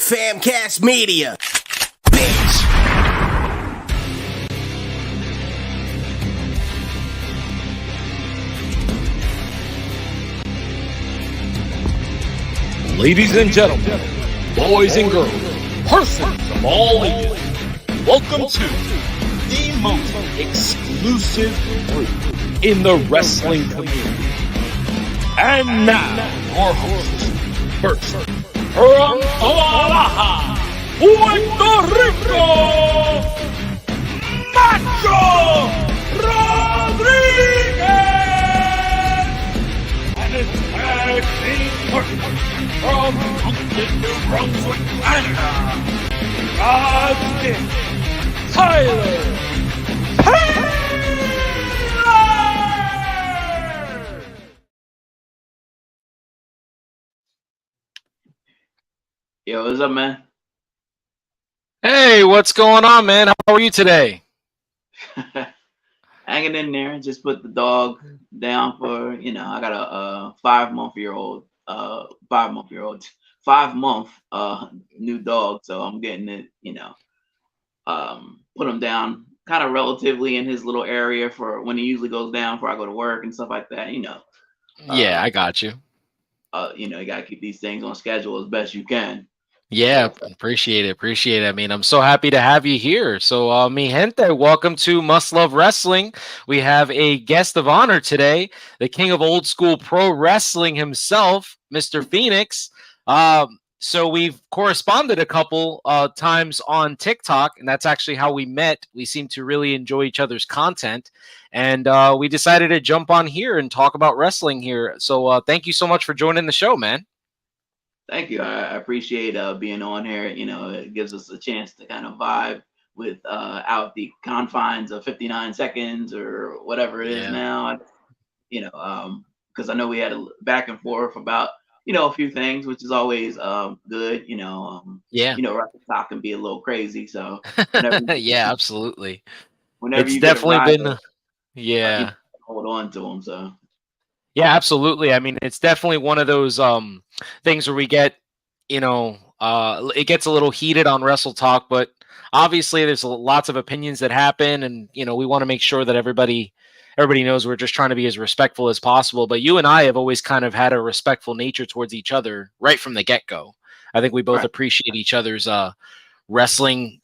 Famcast Media, bitch. Ladies and gentlemen, boys and girls, persons of all ages, welcome to the most exclusive group in the wrestling community. And now, your hosts, first, from Guadalajara, Puerto Rico, Macho Rodriguez, and his tag team partner from New Brunswick, Canada, God's Tyler Taylor! Yo, what's up, man? Hey, what's going on, man? How are you today? Hanging in there. Just put the dog down for, I got a 5-month new dog. So I'm getting it, put him down kind of relatively in his little area for when he usually goes down before I go to work and stuff like that, Yeah, I got you. You got to keep these things on schedule as best you can. Yeah, appreciate it. I mean, I'm so happy to have you here. So, mi gente, welcome to Must Love Wrestling. We have a guest of honor today, the king of old school pro wrestling himself, Mr. Pheonix. So we've corresponded a couple times on TikTok, and that's actually how we met. We seem to really enjoy each other's content, and we decided to jump on here and talk about wrestling here. So thank you so much for joining the show, man. Thank you. I appreciate being on here. It gives us a chance to kind of vibe with out the confines of 59 seconds or whatever it is now. Because I know we had a back and forth about a few things, which is always good. Wrestling talk can be a little crazy. So yeah, absolutely. Whenever It's you definitely get a been hold on to them. So. Yeah, absolutely. I mean, it's definitely one of those things where we get, it gets a little heated on Wrestle Talk, but obviously there's lots of opinions that happen, and we want to make sure that everybody knows we're just trying to be as respectful as possible. But you and I have always kind of had a respectful nature towards each other right from the get-go. I think we both appreciate each other's wrestling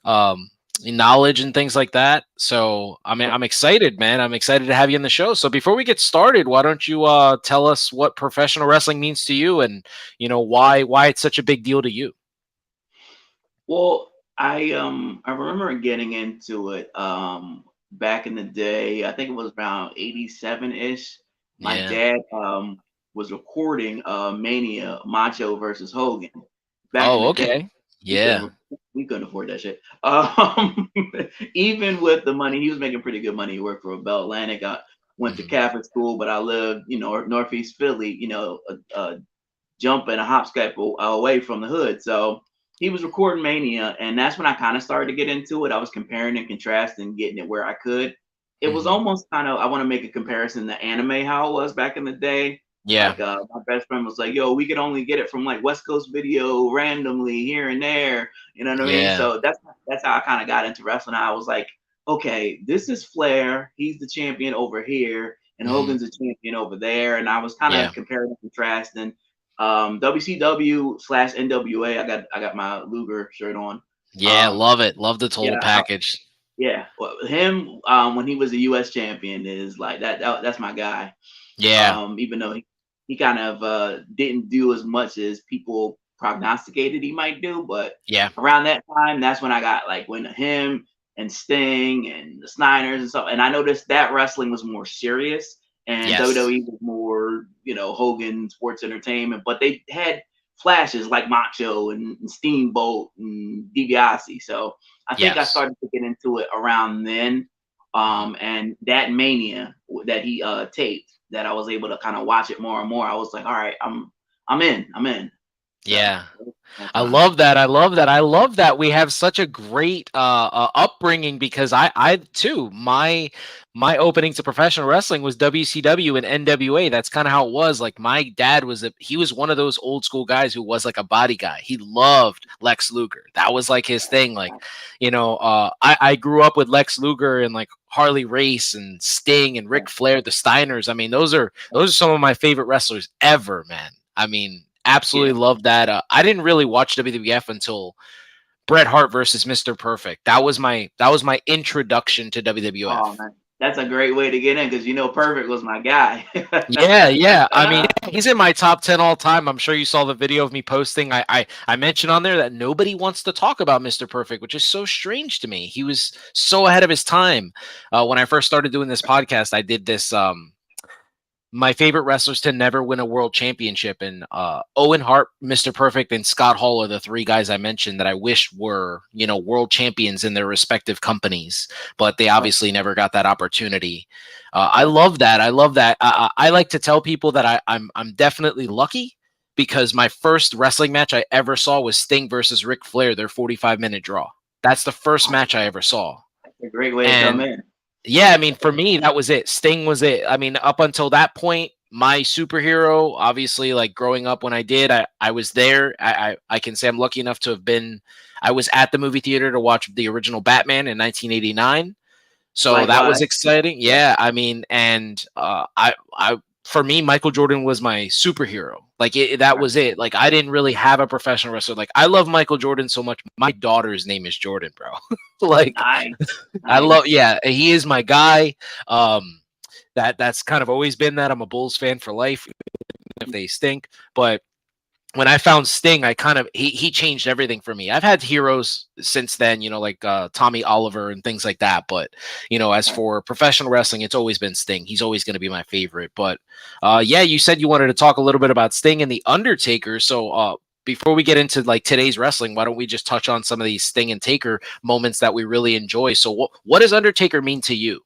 knowledge and things like that. So I'm excited, man. I'm excited to have you on the show. So before we get started, why don't you tell us what professional wrestling means to you, and why it's such a big deal to you? Well, I remember getting into it back in the day. I think it was around 87-ish. My dad was recording Mania Macho versus Hogan back in the day. Yeah. We couldn't afford that shit. Even with the money, he was making pretty good money. He worked for Bell Atlantic. I went to Catholic school, but I lived, Northeast Philly, a jump and a hop skip away from the hood. So he was recording Mania, and that's when I kind of started to get into it. I was comparing and contrasting, getting it where I could. It was almost kind of, I want to make a comparison to anime, how it was back in the day. Yeah. Like my best friend was like, yo, we could only get it from like West Coast Video randomly here and there. You know what I mean? So that's how I kind of got into wrestling. I was like, okay, this is Flair. He's the champion over here, and Hogan's the champion over there. And I was kind of comparing and contrasting. WCW/NWA. I got my Luger shirt on. Yeah, love it. Love the total package. Well, him when he was a U.S. champion is like that's my guy. Yeah. Even though he kind of didn't do as much as people prognosticated he might do, but around that time, that's when I got like when him and Sting and the Snyders and stuff. And I noticed that wrestling was more serious, and WWE was more, Hogan Sports Entertainment, but they had flashes like Macho and Steamboat and DiBiase. So I think I started to get into it around then. And that Mania that he taped, that I was able to kind of watch it more and more. I was like, all right, I'm in. Yeah. I fun. love that. I love that. I love that we have such a great upbringing because I too my opening to professional wrestling was WCW and NWA. That's kind of how it was. Like my dad he was one of those old school guys who was like a body guy. He loved Lex Luger. That was like his thing. Like, I grew up with Lex Luger and like Harley Race and Sting and Ric Flair, the Steiners. I mean, those are some of my favorite wrestlers ever, man. I mean, absolutely love that. I didn't really watch WWF until Bret Hart versus Mr. Perfect. That was my introduction to WWF. Oh man, that's a great way to get in because Perfect was my guy. Yeah. I mean, he's in my top 10 all time. I'm sure you saw the video of me posting. I mentioned on there that nobody wants to talk about Mr. Perfect, which is so strange to me. He was so ahead of his time. When I first started doing this podcast, I did this my favorite wrestlers to never win a world championship. And Owen Hart, Mr. Perfect, and Scott Hall are the three guys I mentioned that I wish were, world champions in their respective companies, but they obviously never got that opportunity. I love that. I love that. I like to tell people that I'm definitely lucky because my first wrestling match I ever saw was Sting versus Ric Flair, their 45-minute draw. That's the first match I ever saw. That's a great way to come in. Yeah, I mean, for me, that was it. Sting was it. I mean, up until that point, my superhero, obviously, like growing up when I did, I was there. I can say I'm lucky enough to have been, I was at the movie theater to watch the original Batman in 1989. So Likewise. that was exciting. Yeah, I mean, and for me, Michael Jordan was my superhero. Like that was it. Like I didn't really have a professional wrestler. Like I love Michael Jordan so much. My daughter's name is Jordan, bro. Like nice. I love, yeah, he is my guy. That's kind of always been that. I'm a Bulls fan for life, if they stink. But when I found Sting, I kind of he changed everything for me. I've had heroes since then, like Tommy Oliver and things like that. But as for professional wrestling, it's always been Sting. He's always going to be my favorite. But yeah, you said you wanted to talk a little bit about Sting and the Undertaker. So before we get into like today's wrestling, why don't we just touch on some of these Sting and Taker moments that we really enjoy? So what does Undertaker mean to you?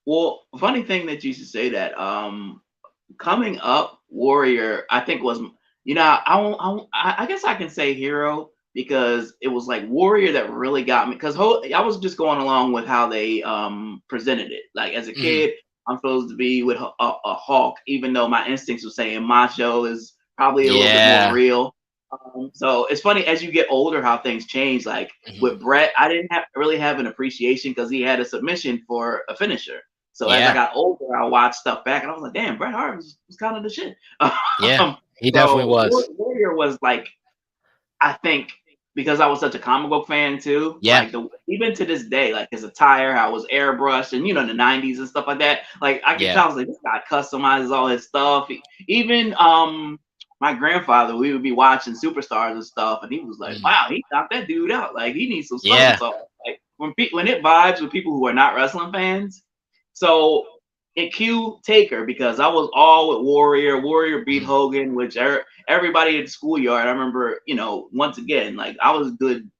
Well, funny thing that you should say that. Coming up, Warrior, I think was I guess I can say hero because it was like Warrior that really got me because I was just going along with how they presented it. Like as a kid, I'm supposed to be with a Hawk, even though my instincts were saying Macho is probably a little bit more real. So it's funny as you get older how things change. Like with Bret, I didn't really have an appreciation because he had a submission for a finisher. So as I got older, I watched stuff back and I was like, damn, Bret Hart was kind of the shit. Yeah, he definitely was. Warrior was like, I think because I was such a comic book fan too. Yeah. Like even to this day, like his attire, how it was airbrushed and in the 90s and stuff like that. Like I can tell I was like, this guy customizes all his stuff. Even my grandfather, we would be watching Superstars and stuff, and he was like, wow, he knocked that dude out. Like he needs some stuff. So like when it vibes with people who are not wrestling fans. So it cued Taker because I was all with Warrior. Warrior beat Hogan, which everybody at the schoolyard. I remember, once again, like I was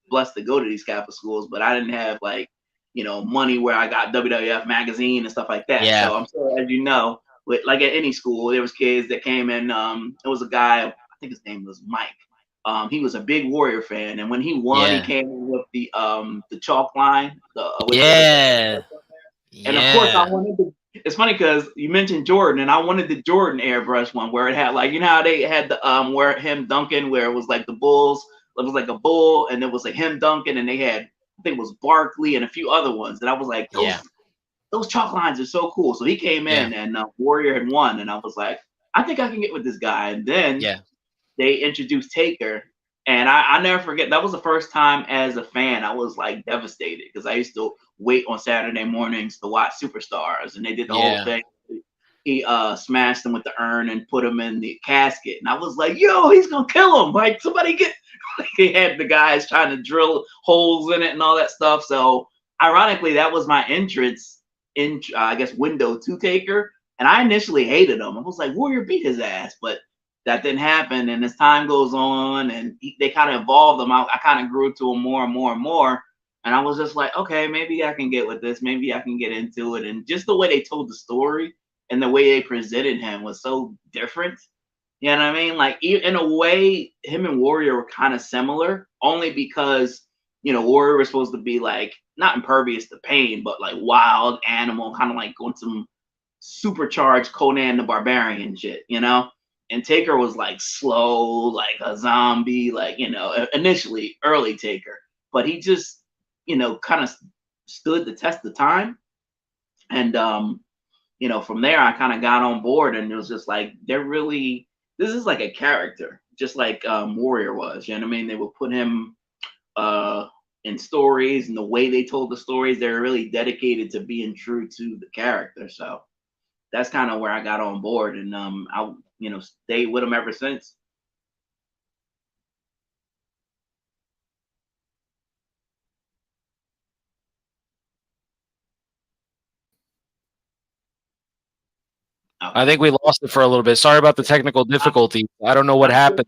blessed to go to these Catholic schools, but I didn't have like, money where I got WWF magazine and stuff like that. Yeah. So I'm sure, as you know, with like at any school, there was kids that came in. It was a guy, I think his name was Mike. He was a big Warrior fan, and when he won, he came in with the chalk line. And of course, I wanted to. It's funny because you mentioned Jordan, and I wanted the Jordan airbrush one where it had like how they had the where him dunking, where it was like the Bulls, it was like a bull, and it was like him dunking, and they had I think it was Barkley and a few other ones, and I was like, those chalk lines are so cool. So he came in, and Warrior had won, and I was like, I think I can get with this guy. And then they introduced Taker. And I never forget, that was the first time as a fan, I was like devastated because I used to wait on Saturday mornings to watch Superstars. And they did the whole thing. He smashed him with the urn and put him in the casket. And I was like, yo, he's going to kill him. Like, somebody get. He had the guys trying to drill holes in it and all that stuff. So, ironically, that was my entrance in, I guess, window to Taker. And I initially hated him. I was like, Warrior beat his ass. But that didn't happen, and as time goes on, and they kind of evolved them. I kind of grew to him more and more and more, and I was just like, okay, maybe I can get with this. Maybe I can get into it. And just the way they told the story and the way they presented him was so different You know what I mean? Like in a way, him and Warrior were kind of similar, only because Warrior was supposed to be like not impervious to pain, but like wild animal, kind of like going some supercharged Conan the Barbarian shit, And Taker was like slow, like a zombie, like initially early Taker, but he just kind of stood the test of time, and from there I kind of got on board, and it was just like this is like a character, just like Warrior was. You know what I mean? They would put him in stories, and the way they told the stories, they're really dedicated to being true to the character. So that's kind of where I got on board, and I stayed with him ever since. I think we lost it for a little bit. Sorry about the technical difficulty. I don't know what happened.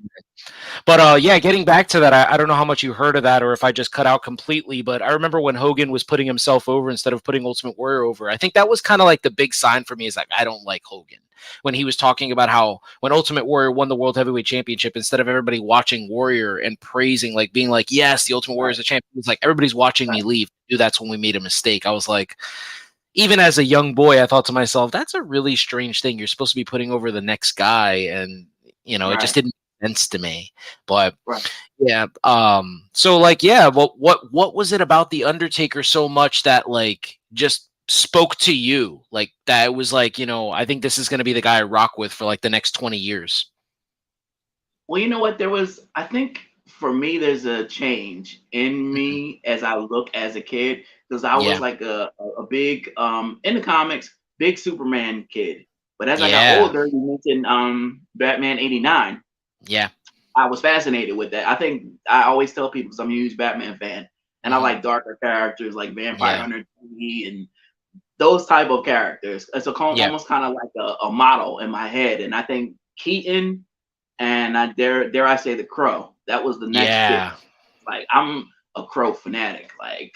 But yeah, getting back to that, I don't know how much you heard of that or if I just cut out completely, but I remember when Hogan was putting himself over instead of putting Ultimate Warrior over. I think that was kind of like the big sign for me, is like, I don't like Hogan. When he was talking about how when Ultimate Warrior won the World Heavyweight Championship, instead of everybody watching Warrior and praising, like being like, yes, the Ultimate Warrior is a champion, it's like, everybody's watching me leave. Dude, that's when we made a mistake. I was like, even as a young boy, I thought to myself, that's a really strange thing. You're supposed to be putting over the next guy, and it just didn't make sense to me. But yeah, so like, yeah, what was it about the Undertaker so much that like just spoke to you, like that it was like, I think this is going to be the guy I rock with for like the next 20 years? Well, you know what? I think for me, there's a change in me as I look as a kid, because I was like a big in the comics, big Superman kid. But as I got older, you mentioned Batman '89. Yeah, I was fascinated with that. I think I always tell people, because I'm a huge Batman fan, and I like darker characters like Vampire Hunter D and those type of characters. It's almost kind of like a model in my head, and I think Keaton and I dare I say the Crow. That was the next bit. Like, I'm a Crow fanatic. Like,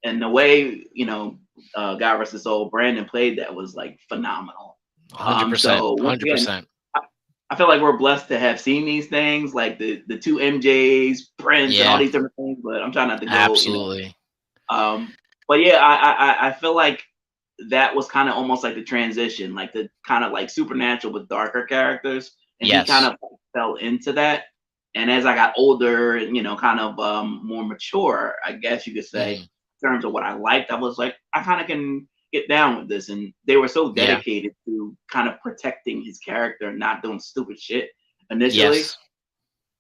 and the way God rest his soul, Brandon played that was like phenomenal. 100%. So 100%. I feel like we're blessed to have seen these things, like the two MJs, Prince, and all these different things. But I'm trying not to go. Absolutely. But yeah, I feel like that was kind of almost like the transition, like the kind of like supernatural with darker characters, and he kind of fell into that. And as I got older and kind of more mature, I guess you could say, in terms of what I liked, I was like, I kind of can get down with this. And they were so dedicated to kind of protecting his character and not doing stupid shit initially.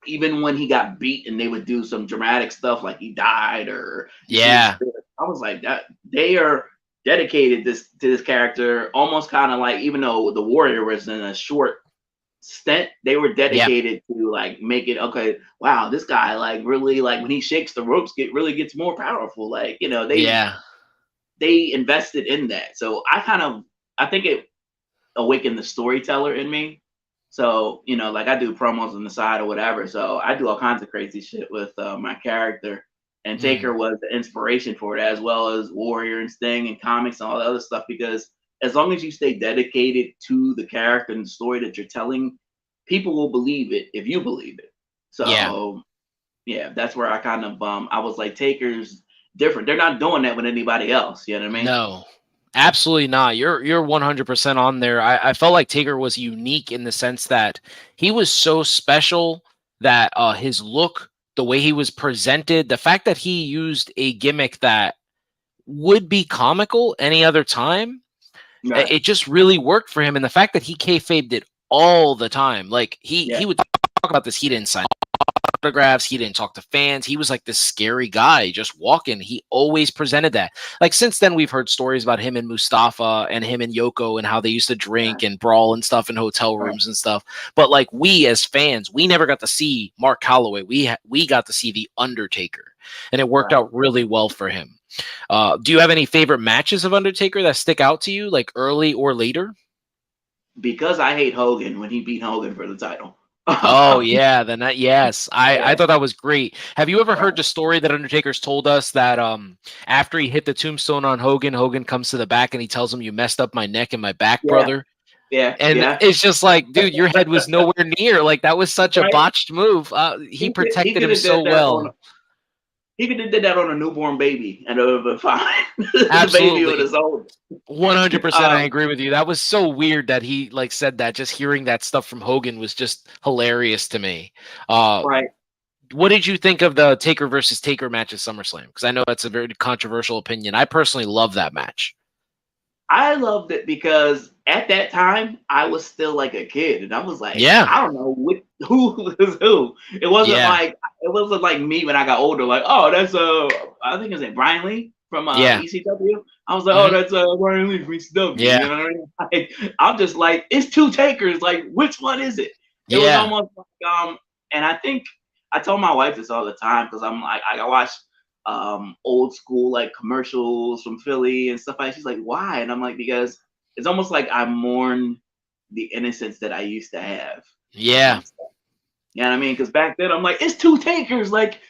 Even when he got beat and they would do some dramatic stuff like he died or I was like, that they are dedicated to this character, almost kind of like, even though the Warrior was in a short stint, they were dedicated to like make it okay. Wow, this guy like really, like when he shakes the ropes, really gets more powerful. Like they invested in that. So I think it awakened the storyteller in me. So, like I do promos on the side or whatever. So I do all kinds of crazy shit with my character. And Taker was the inspiration for it, as well as Warrior and Sting and comics and all the other stuff. Because as long as you stay dedicated to the character and the story that you're telling, people will believe it if you believe it. So, yeah, that's where I kind of I was like, Taker's different. They're not doing that with anybody else. You know what I mean? No. Absolutely not. You're 100% on there. I felt like Taker was unique in the sense that he was so special that his look, the way he was presented, the fact that he used a gimmick that would be comical any other time, it just really worked for him. And the fact that he kayfabed it all the time, like he would talk about this, he didn't sign autographs, he didn't talk to fans, he was like this scary guy just walking. He always presented that. Like, since then we've heard stories about him and Mustafa and him and Yoko and how they used to drink and brawl and stuff in hotel rooms and stuff, but like, we as fans, we never got to see Mark Calloway. We got to see the Undertaker, and it worked out really well for him. Do you have any favorite matches of Undertaker that stick out to you, like early or later? Because I hate Hogan when he beat Hogan for the title. Oh yeah, then that, yes, I thought that was great. Have you ever heard the story that Undertaker's told us that after he hit the tombstone on Hogan, Hogan comes to the back and he tells him, "You messed up my neck and my back, brother." And it's just like, dude, your head was nowhere near. Like, that was such a botched move. He protected him so well. He could have did that on a newborn baby, and it would have been fine. The baby would have sold. 100%. I agree with you. That was so weird that he said that. Just hearing that stuff from Hogan was just hilarious to me. Right. What did you think of the Taker versus Taker match at SummerSlam? Because I know that's a very controversial opinion. I personally love that match. I loved it because at that time I was still like a kid, and I was like, I don't know who was who. It wasn't like me when I got older. Like, oh, that's I think it's Brian Lee from ECW. I was like, oh, that's Brian Lee from ECW. Yeah. You know what I mean? I'm just like, it's two Takers. Like, which one is it? It was almost like and I think I told my wife this all the time because I'm like, I watch old school like commercials from Philly and stuff like that. She's like, why? And I'm like, because it's almost like I mourn the innocence that I used to have. Yeah. You know what I mean? Because back then I'm like, it's two Takers. Like,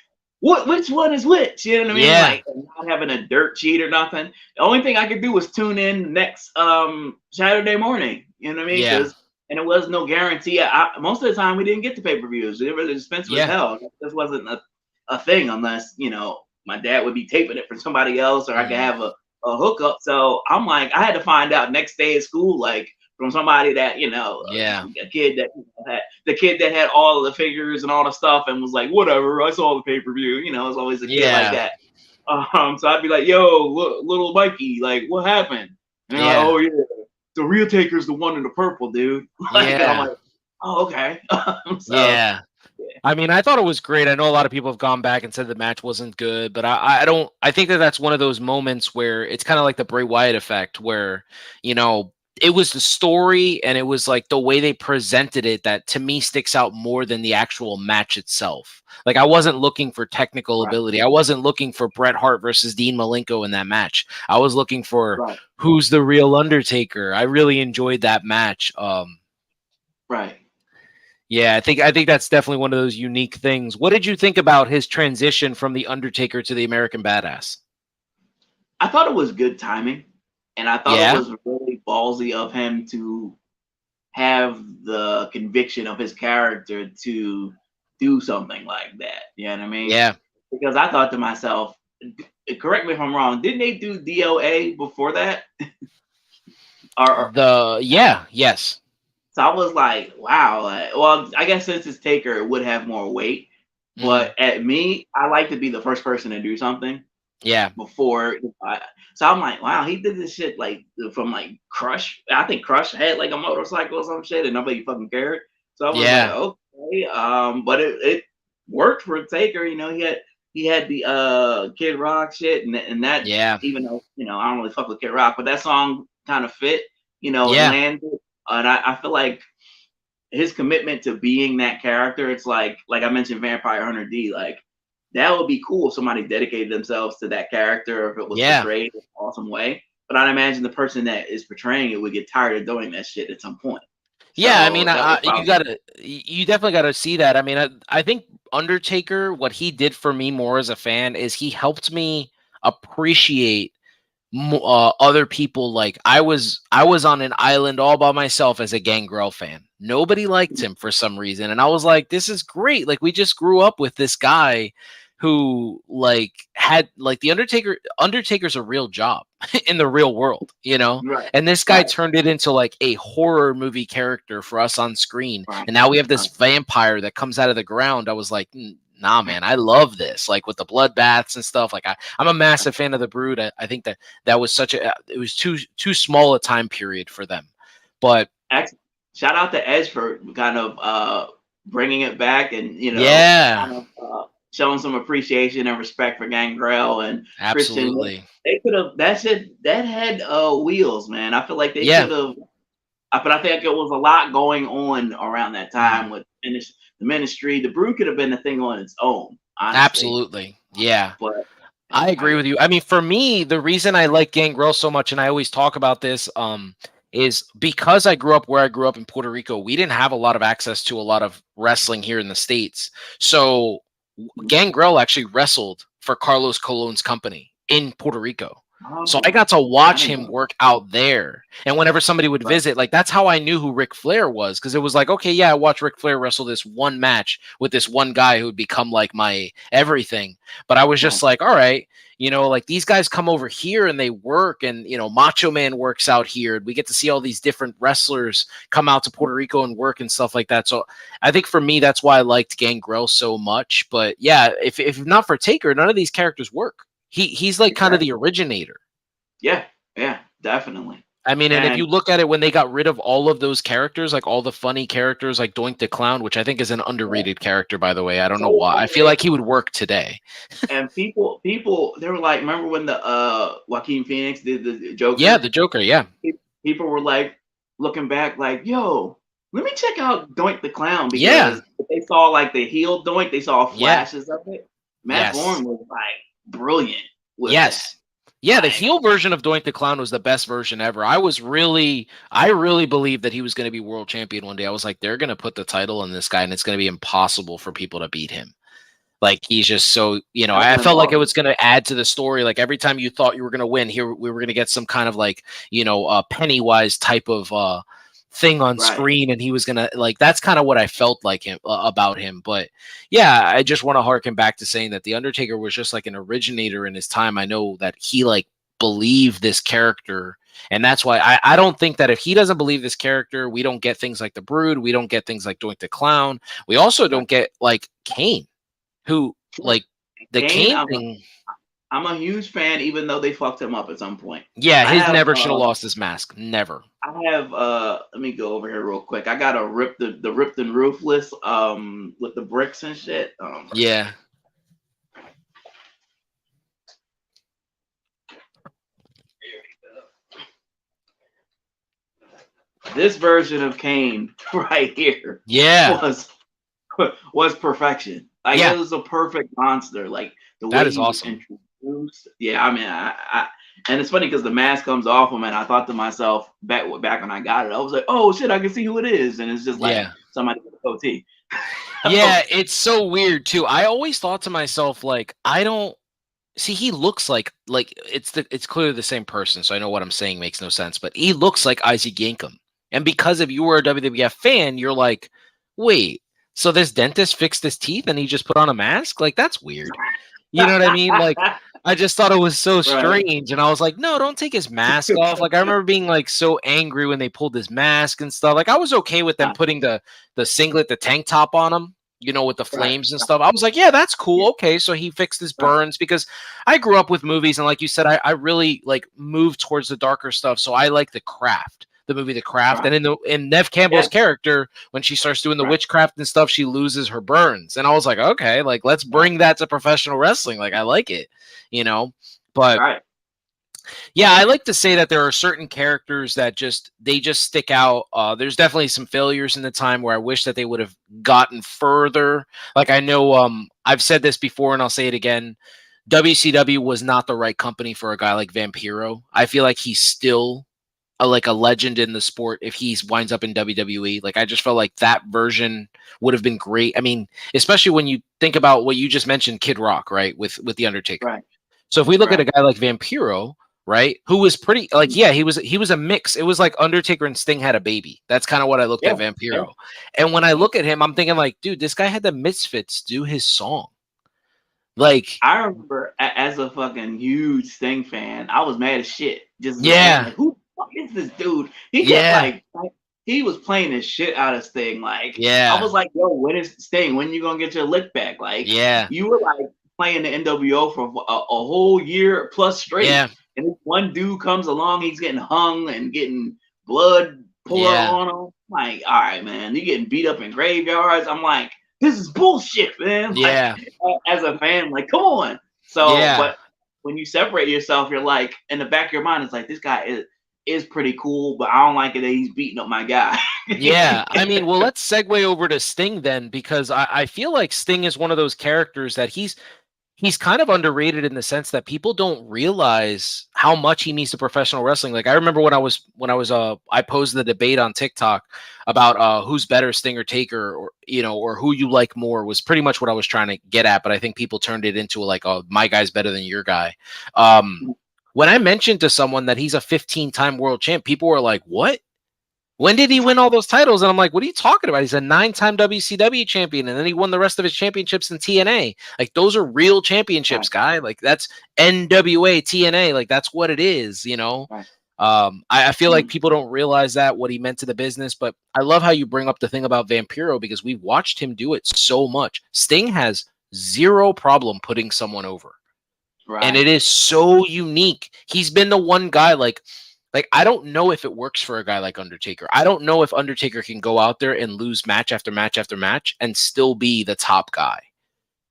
which one is which? You know what I mean? Like, not having a dirt sheet or nothing. The only thing I could do was tune in next Saturday morning. You know what I mean? Yeah. And it was no guarantee. Most of the time we didn't get the pay-per-views. It was expensive as hell. This wasn't a thing unless, you know, my dad would be taping it for somebody else, or I could have a hookup. So I'm like, I had to find out next day at school, like from somebody that, you know, a kid that had the kid that had all of the figures and all the stuff and was like, whatever, I saw the pay-per-view. You know, it's always a kid like that. So I'd be like, yo, little Mikey, like, what happened? And they're like, oh yeah, the real Taker's the one in the purple, dude. And I'm like, oh, okay. I mean, I thought it was great. I know a lot of people have gone back and said the match wasn't good, but I think that's one of those moments where it's kind of like the Bray Wyatt effect where, you know, it was the story and it was like the way they presented it that to me sticks out more than the actual match itself. Like, I wasn't looking for technical ability. I wasn't looking for Bret Hart versus Dean Malenko in that match. I was looking for who's the real Undertaker. I really enjoyed that match. Yeah, I think that's definitely one of those unique things. What did you think about his transition from the Undertaker to the American Badass? I thought it was good timing, and I thought it was really ballsy of him to have the conviction of his character to do something like that. You know what I mean? Yeah. Because I thought to myself, correct me if I'm wrong, didn't they do DOA before that? Yes. So I was like, wow. Well, I guess since it's Taker, it would have more weight. But at me, I like to be the first person to do something. Yeah. Before, so I'm like, wow, he did this shit like from like Crush. I think Crush had like a motorcycle or some shit, and nobody fucking cared. So I was like, okay, but it worked for Taker. You know, he had the Kid Rock shit, and that even though, you know, I don't really fuck with Kid Rock, but that song kind of fit. You know, it landed. And I feel like his commitment to being that character, it's like I mentioned Vampire Hunter D, like that would be cool if somebody dedicated themselves to that character, if it was portrayed in an awesome way. But I'd imagine the person that is portraying it would get tired of doing that shit at some point. Yeah, I mean, you definitely gotta see that. I mean, I think Undertaker, what he did for me more as a fan is he helped me appreciate other people. Like, I was on an island all by myself as a Gangrel fan. Nobody liked him for some reason, and I was like, this is great. Like, we just grew up with this guy who like had like the Undertaker's a real job in the real world, you know? And this guy turned it into like a horror movie character for us on screen. And now we have this vampire that comes out of the ground. I was like, nah, man, I love this. Like with the bloodbaths and stuff. Like I'm a massive fan of the Brood. I think that was it was too small a time period for them. But shout out to Edge for kind of bringing it back and, you know, kind of, showing some appreciation and respect for Gangrel and absolutely. Christian. They could have that had wheels, man. I feel like they could have. But I think it was a lot going on around that time with the ministry. The Brood could have been a thing on its own. Honestly. Absolutely, yeah. But I agree with you. I mean, for me, the reason I like Gangrel so much, and I always talk about this, is because I grew up where I grew up in Puerto Rico. We didn't have a lot of access to a lot of wrestling here in the States, so Gangrel actually wrestled for Carlos Colon's company in Puerto Rico. So I got to watch him work out there. And whenever somebody would visit, like that's how I knew who Ric Flair was. Because it was like, okay, yeah, I watched Ric Flair wrestle this one match with this one guy who would become like my everything. But I was just like, all right, like these guys come over here and they work, and Macho Man works out here. We get to see all these different wrestlers come out to Puerto Rico and work and stuff like that. So I think for me, that's why I liked Gangrel so much. But yeah, if not for Taker, none of these characters work. He's like kind of the originator. Yeah, definitely. I mean, and if you look at it, when they got rid of all of those characters, like all the funny characters, like Doink the Clown, which I think is an underrated character, by the way. I don't know why. I feel like he would work today. And people, they were like, remember when the Joaquin Phoenix did the Joker? Yeah, the Joker, yeah. People were like looking back, like, yo, let me check out Doink the Clown, because they saw like the heel Doink, they saw flashes of it. Matt Bourne was like brilliant with that. Yeah, the heel version of Doink the Clown was the best version ever. I really believed that he was going to be world champion one day. I was like, they're going to put the title on this guy, and it's going to be impossible for people to beat him. Like, he's just so, I felt like it was going to add to the story. Like, every time you thought you were going to win, here we were going to get some kind of like, Pennywise type of thing on screen, and he was gonna, like, that's kind of what I felt like him about him. But yeah, I just want to harken back to saying that the Undertaker was just like an originator in his time. I know that he like believed this character, and that's why I don't think that if he doesn't believe this character, we don't get things like the Brood, we don't get things like Doink the Clown, we also don't get like Kane, who like the Kane thing. I'm a huge fan, even though they fucked him up at some point. Yeah, his never should have lost his mask. Never. I have let me go over here real quick. I got a the Ripped and Ruthless with the bricks and shit. Yeah. This version of Kane right here, was perfection. Like, it was a perfect monster. Like, the way he was introduced. Yeah, I mean, I and it's funny because the mask comes off him, and I thought to myself back when I got it, I was like, oh shit, I can see who it is, and it's just like somebody with a goatee. Yeah, it's so weird too. I always thought to myself, like, I don't see, he looks like it's clearly the same person, so I know what I'm saying makes no sense, but he looks like Isaac Yankem. And because if you were a WWF fan, you're like, wait, so this dentist fixed his teeth and he just put on a mask? Like, that's weird. You know what I mean? Like, I just thought it was so strange. And I was like, no, don't take his mask off. Like, I remember being like so angry when they pulled his mask and stuff. Like, I was okay with them putting the singlet, the tank top on him, with the flames and stuff. I was like, yeah, that's cool. Okay, so he fixed his burns, because I grew up with movies, and like you said, I really like moved towards the darker stuff. So I like The Craft. The movie The Craft, and in Neve Campbell's character, when she starts doing the witchcraft and stuff, she loses her burns, and I was like, okay, like, let's bring that to professional wrestling. Like, I like it, But yeah, I like to say that there are certain characters that just stick out. There's definitely some failures in the time where I wish that they would have gotten further. Like, I know I've said this before, and I'll say it again. WCW was not the right company for a guy like Vampiro. I feel like he's still like a legend in the sport if he winds up in WWE. Like, I just felt like that version would have been great. I mean, especially when you think about what you just mentioned, Kid Rock, right, with the Undertaker. Right. So if we look at a guy like Vampiro, right, who was pretty, like, he was a mix. It was like Undertaker and Sting had a baby. That's kind of what I looked at Vampiro. And when I look at him, I'm thinking like, dude, this guy had the Misfits do his song. Like, I remember as a fucking huge Sting fan, I was mad as shit. Just like, who fuck is this dude? He kept like he was playing the shit out of Sting. Like, I was like, yo, when is Sting? When you gonna get your lick back? Like, you were like playing the NWO for a whole year plus straight. And this one dude comes along, he's getting hung and getting blood poured on him. Like, all right, man, you getting beat up in graveyards. I'm like, this is bullshit, man. Like, as a fan, like, come on. So, but when you separate yourself, you're like, in the back of your mind, it's like, this guy is pretty cool, but I don't like it that he's beating up my guy. I mean, well, let's segue over to Sting then, because I feel like Sting is one of those characters that he's kind of underrated in the sense that people don't realize how much he means to professional wrestling. Like, I remember when I posed the debate on TikTok about who's better, Sting or Taker, or or who you like more, was pretty much what I was trying to get at. But I think people turned it into like, oh, my guy's better than your guy. when I mentioned to someone that he's a 15-time world champ, people were like, what? When did he win all those titles? And I'm like, what are you talking about? He's a 9-time WCW champion, and then he won the rest of his championships in TNA. Like, those are real championships, guy. Like, that's NWA, TNA. Like, that's what it is, you know? Right. I feel like people don't realize that, what he meant to the business, but I love how you bring up the thing about Vampiro because we've watched him do it so much. Sting has zero problem putting someone over. Right. And it is so unique. He's been the one guy, like I don't know if it works for a guy like Undertaker. I don't know if Undertaker can go out there and lose match after match after match and still be the top guy.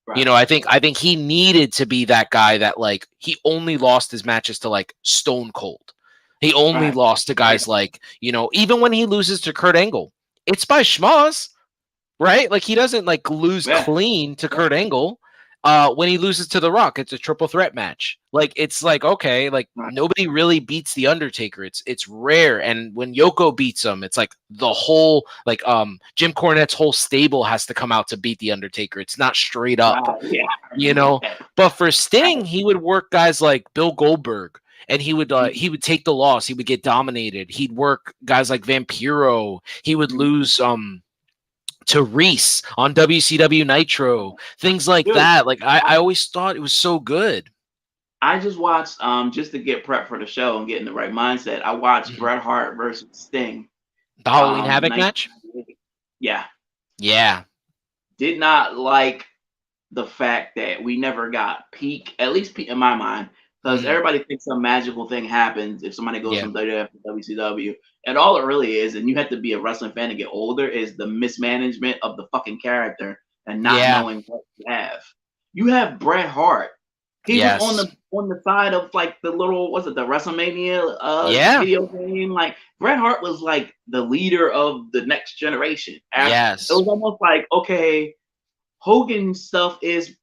Right. You know, I think he needed to be that guy that, like, he only lost his matches to, like, Stone Cold. He only lost to guys like, you know, even when he loses to Kurt Angle, it's by schmoz, right? Like, he doesn't, like, lose clean to Kurt Angle. When he loses to The Rock, it's a triple threat match. Like, it's like, okay, like, nobody really beats The Undertaker. It's rare. And when Yoko beats him, it's like the whole, like, Jim Cornette's whole stable has to come out to beat The Undertaker. It's not straight up, you know? But for Sting, he would work guys like Bill Goldberg, and he would take the loss. He would get dominated. He'd work guys like Vampiro. He would lose, to Reese on WCW Nitro, things like that. Like, I always thought it was so good. I just watched, just to get prep for the show and get in the right mindset, I watched Bret Hart versus Sting. The Halloween Havoc match? Yeah. Yeah. Did not like the fact that we never got peak, at least peak in my mind, because everybody thinks some magical thing happens if somebody goes from WWF to WCW. And all it really is, and you have to be a wrestling fan to get older, is the mismanagement of the fucking character and not knowing what you have. You have Bret Hart. He was on the side of, like, the little, what's it, the WrestleMania video game. Like, Bret Hart was like the leader of the next generation. It was almost like, okay, Hogan's stuff is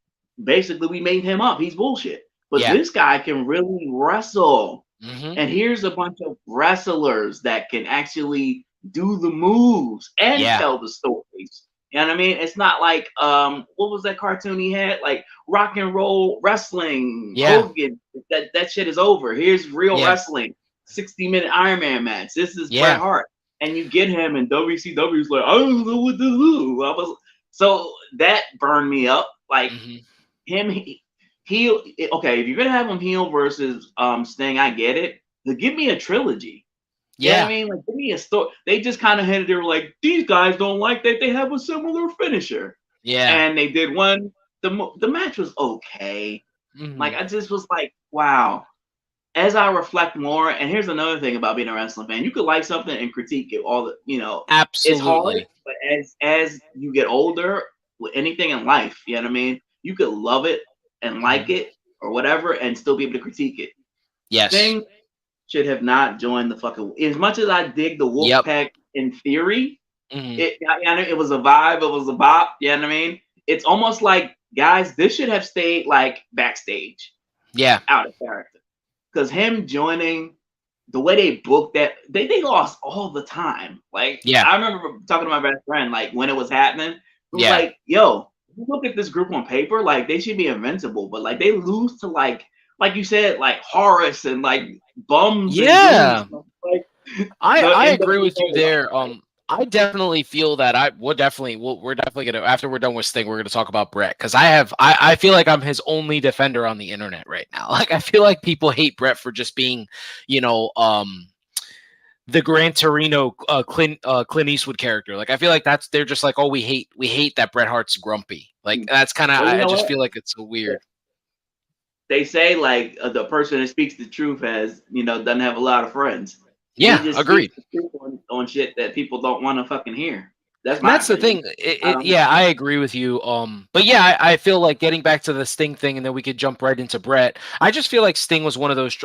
basically we made him up. He's bullshit. But this guy can really wrestle. And here's a bunch of wrestlers that can actually do the moves and tell the stories. You know what I mean? It's not like, what was that cartoon he had? Like Rock and Roll Wrestling. Hogan, that shit is over. Here's real wrestling. 60-minute Iron Man match. This is Bret Hart. And you get him, and WCW's like, I don't know what to do. So that burned me up. Like, heel, okay, if you're gonna have him heel versus Sting, I get it. But give me a trilogy. You know what I mean? Like, give me a story. They just kind of had it. They were like, these guys don't like that they have a similar finisher. And they did one. The match was okay. Like, I just was like, wow. As I reflect more, and here's another thing about being a wrestling fan: you could like something and critique it all the, you know, absolutely. It's hard, but as you get older, with anything in life, you know what I mean? You could love it and like it or whatever and still be able to critique it. Sting should have not joined the fucking, as much as I dig the Wolfpack in theory, it was a vibe, it was a bop, you know what I mean? It's almost like, guys, this should have stayed like backstage. Out of character. Because him joining, the way they booked that, they lost all the time. Like, I remember talking to my best friend, like, when it was happening, it was like, yo, you look at this group on paper, like, they should be invincible, but like they lose to like you said, like Horace and like bums. And like, I agree with you there. I definitely feel that we're definitely gonna, after we're done with Sting, we're gonna talk about Bret, because I feel like I'm his only defender on the internet right now. Like, I feel like people hate Bret for just being, you know, the Gran Torino Clint Eastwood character. Like, I feel like they're just like, oh, we hate that Bret Hart's grumpy. Like, that's kind of, I just feel like it's so weird. They say, like, the person that speaks the truth has, you know, doesn't have a lot of friends. Agreed. On shit that people don't want to fucking hear. That's the thing. I agree with you. But yeah, I feel like, getting back to the Sting thing, and then we could jump right into Bret. I just feel like Sting was one of those.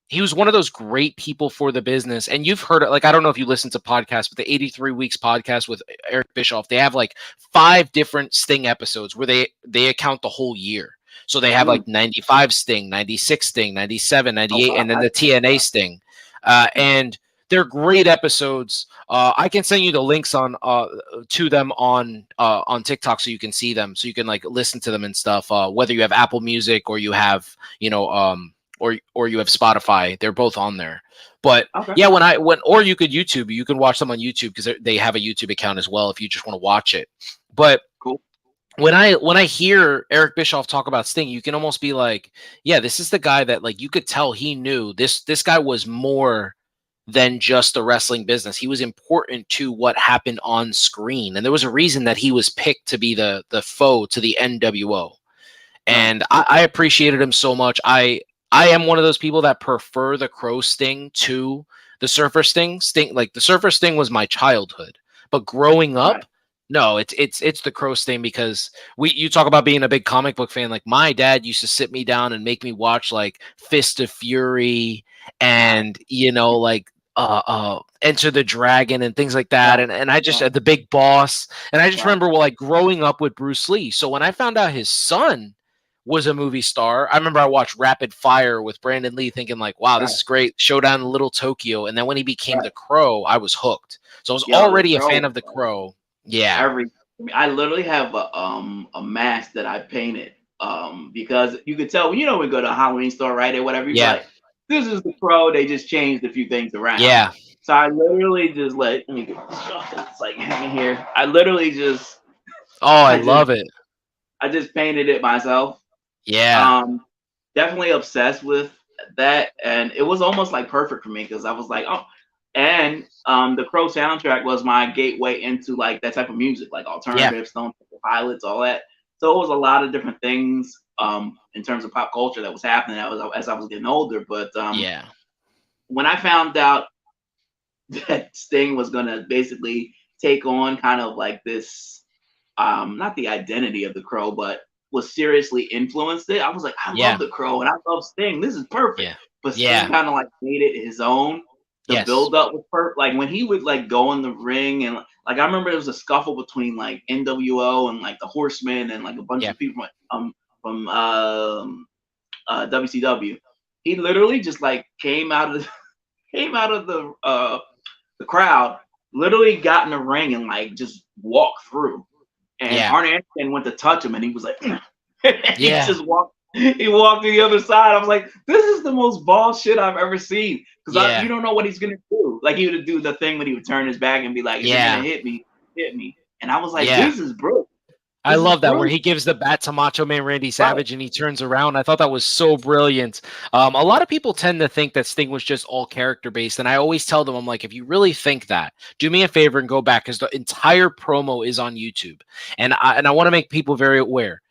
He was one of those great people for the business. And you've heard it. Like, I don't know if you listen to podcasts, but the 83 Weeks podcast with Eric Bischoff, they have like 5 different Sting episodes where they account the whole year. So they have like 95 Sting, 96 Sting, 97, 98, and then the TNA Sting. And they're great episodes. I can send you the links on to them on TikTok, so you can see them, so you can like listen to them and stuff. Whether you have Apple Music or you have, you know, or you have Spotify. They're both on there. But Okay. yeah, or you could YouTube. You can watch them on YouTube because they have a YouTube account as well if you just want to watch it. But cool. When I hear Eric Bischoff talk about Sting, you can almost be like, yeah, this is the guy that like you could tell he knew this guy was more than just the wrestling business. He was important to what happened on screen. And there was a reason that he was picked to be the foe to the NWO. And I appreciated him so much. I am one of those people that prefer the Crow Sting to the Surfer Sting. Like the Surfer Sting was my childhood. But growing up, no, it's the Crow Sting because you talk about being a big comic book fan. Like my dad used to sit me down and make me watch like Fist of Fury and like Enter the Dragon and things like that. And I just the Big Boss. And I just remember like growing up with Bruce Lee. So when I found out his son was a movie star, I remember I watched Rapid Fire with Brandon Lee thinking like, wow, this is great. Showdown in Little Tokyo. And then when he became the Crow, I was hooked. So I was already a fan of the Crow. Yeah. I literally have a mask that I painted because you could tell, we go to a Halloween store, right? Or whatever. You're like, this is the Crow. They just changed a few things around. Yeah. So I literally just let me get it's like hanging here. I literally just I love it. I just painted it myself. Yeah. Definitely obsessed with that. And it was almost like perfect for me because I was like, oh, and the Crow soundtrack was my gateway into like that type of music, like alternative, Stone Temple Pilots, all that. So it was a lot of different things in terms of pop culture that was happening as I was getting older. But when I found out that Sting was going to basically take on kind of like this, not the identity of the Crow, but was seriously influenced it. I was like, I love the Crow and I love Sting. This is perfect. Yeah. But Sting kind of like made it his own. The build up was perfect. Like when he would like go in the ring and like I remember there was a scuffle between like NWO and like the Horsemen and like a bunch of people from WCW. He literally just like came out of the crowd, literally got in the ring and like just walked through. And Arn Anderson went to touch him and he was like, he just walked. He walked to the other side. I was like, this is the most ball shit I've ever seen. Because you don't know what he's going to do. Like, he would do the thing when he would turn his back and be like, if you're going to hit me, hit me. And I was like, this is brilliant. I love that where he gives the bat to Macho Man Randy Savage and he turns around. I thought that was so brilliant. A lot of people tend to think that Sting was just all character based. And I always tell them, I'm like, if you really think that, do me a favor and go back because the entire promo is on YouTube. And I want to make people very aware.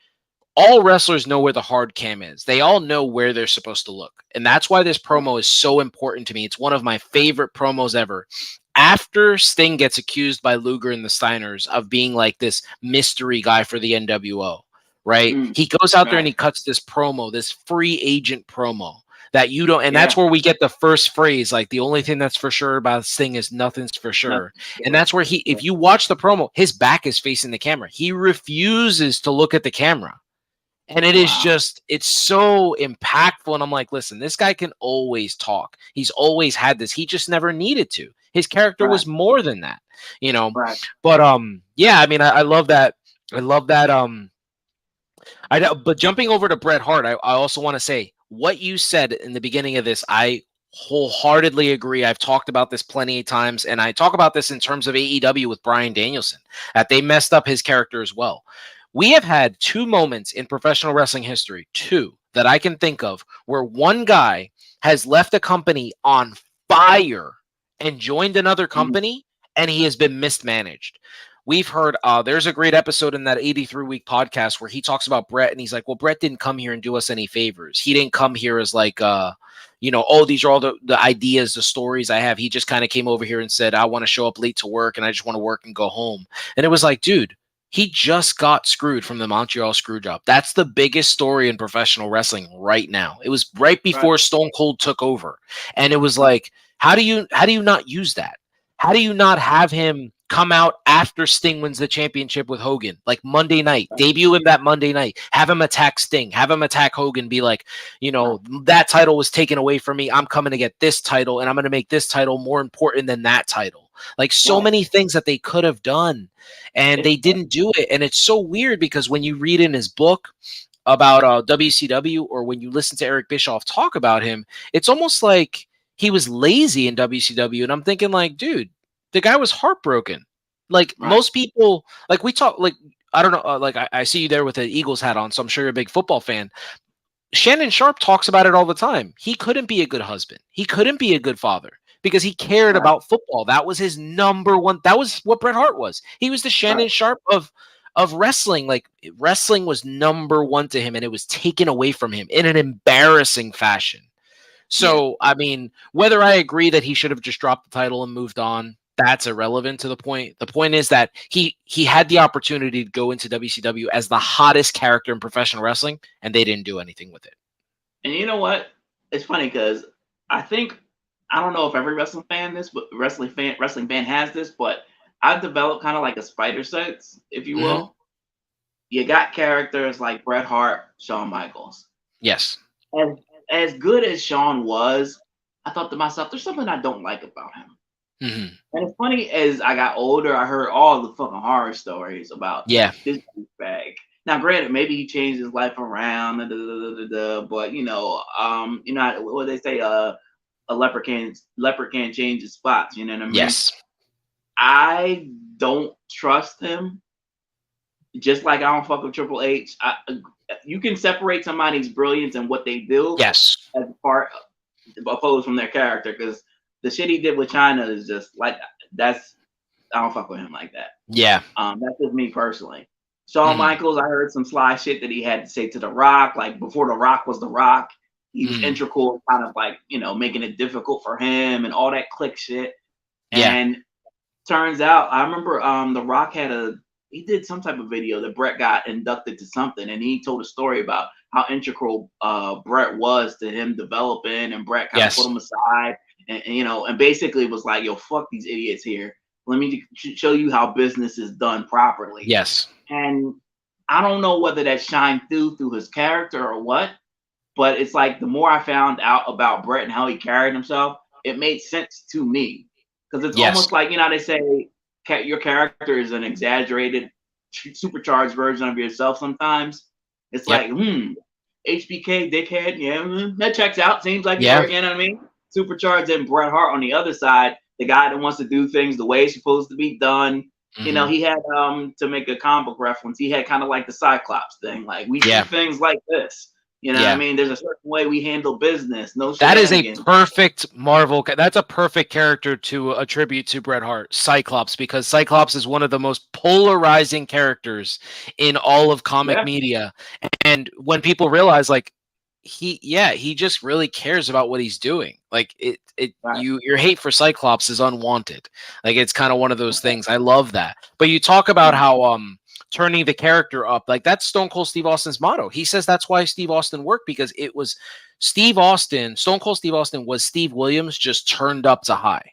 All wrestlers know where the hard cam is. They all know where they're supposed to look. And that's why this promo is so important to me. It's one of my favorite promos ever. After Sting gets accused by Luger and the Steiners of being like this mystery guy for the NWO, right? He goes out there and he cuts this promo, this free agent promo that you don't, and that's where we get the first phrase, like the only thing that's for sure about Sting is nothing's for sure. And that's where if you watch the promo, his back is facing the camera. He refuses to look at the camera. And it is just, it's so impactful. And I'm like, listen, this guy can always talk. He's always had this. He just never needed to. His character was more than that, But yeah, I mean, I love that. I love that. But jumping over to Bret Hart, I also want to say what you said in the beginning of this. I wholeheartedly agree. I've talked about this plenty of times, and I talk about this in terms of AEW with Bryan Danielson, that they messed up his character as well. We have had two moments in professional wrestling history, two that I can think of, where one guy has left a company on fire and joined another company, and he has been mismanaged. We've heard, there's a great episode in that 83-week podcast where he talks about Bret, and he's like, well, Bret didn't come here and do us any favors. He didn't come here as like, these are all the ideas, the stories I have. He just kind of came over here and said, I want to show up late to work, and I just want to work and go home. And it was like, dude, he just got screwed from the Montreal Screwjob. That's the biggest story in professional wrestling right now. It was right before Stone Cold took over. And it was like, how do you not use that? How do you not have him come out after Sting wins the championship with Hogan, like Monday night, debut him that Monday night, have him attack Sting, have him attack Hogan, be like, that title was taken away from me. I'm coming to get this title, and I'm going to make this title more important than that title. Like so many things that they could have done, and they didn't do it. And it's so weird because when you read in his book, about WCW, or when you listen to Eric Bischoff talk about him, it's almost like he was lazy in WCW. And I'm thinking, like, dude, the guy was heartbroken. Like most people, like we talk, like I don't know, like I see you there with an Eagles hat on, so I'm sure you're a big football fan. Shannon Sharp talks about it all the time. He couldn't be a good husband. He couldn't be a good father because he cared about football. That was his number one. That was what Bret Hart was. He was the Shannon Sharp of wrestling. Like wrestling was number one to him, and it was taken away from him in an embarrassing fashion. So, I mean, whether I agree that he should have just dropped the title and moved on, that's irrelevant to the point. The point is that he had the opportunity to go into WCW as the hottest character in professional wrestling, and they didn't do anything with it. And you know what? It's funny because I don't know if every wrestling fan has this, but I've developed kind of like a spider sense, if you will. You got characters like Bret Hart, Shawn Michaels. Yes. And as good as Shawn was, I thought to myself, there's something I don't like about him. And it's funny, as I got older, I heard all the fucking horror stories about this bag. Now, granted, maybe he changed his life around, but you know what they say, a leopard can't change his spots. You know what I mean? Yes. I don't trust him. Just like I don't fuck with Triple H. You can separate somebody's brilliance and what they do, yes, as part opposed from their character, because the shit he did with China is just like I don't fuck with him like that. Yeah. That's just me personally. Shawn Michaels, I heard some sly shit that he had to say to The Rock, like before The Rock was The Rock. He was integral, kind of like, making it difficult for him and all that click shit. And turns out, I remember The Rock he did some type of video that Bret got inducted to something, and he told a story about how integral Bret was to him developing, and Bret kind of put him aside, and basically was like, yo, fuck these idiots here. Let me show you how business is done properly. Yes. And I don't know whether that shined through his character or what, but it's like the more I found out about Bret and how he carried himself, it made sense to me. Because it's almost like, they say your character is an exaggerated, supercharged version of yourself sometimes. It's like, HBK, dickhead, that checks out. Seems like you know what I mean? Supercharged, and Bret Hart on the other side, the guy that wants to do things the way it's supposed to be done. He had to make a comic book reference. He had kind of like the Cyclops thing, like we do things like this. What I mean? There's a certain way we handle business. No, that is a perfect Marvel. That's a perfect character to attribute to Bret Hart, Cyclops, because Cyclops is one of the most polarizing characters in all of comic media. And when people realize, like, he just really cares about what he's doing. Like your hate for Cyclops is unwanted. Like it's kind of one of those things. I love that. But you talk about how turning the character up, like that's Stone Cold Steve Austin's motto. He says that's why Steve Austin worked, because it was Stone Cold Steve Austin was Steve Williams just turned up to high.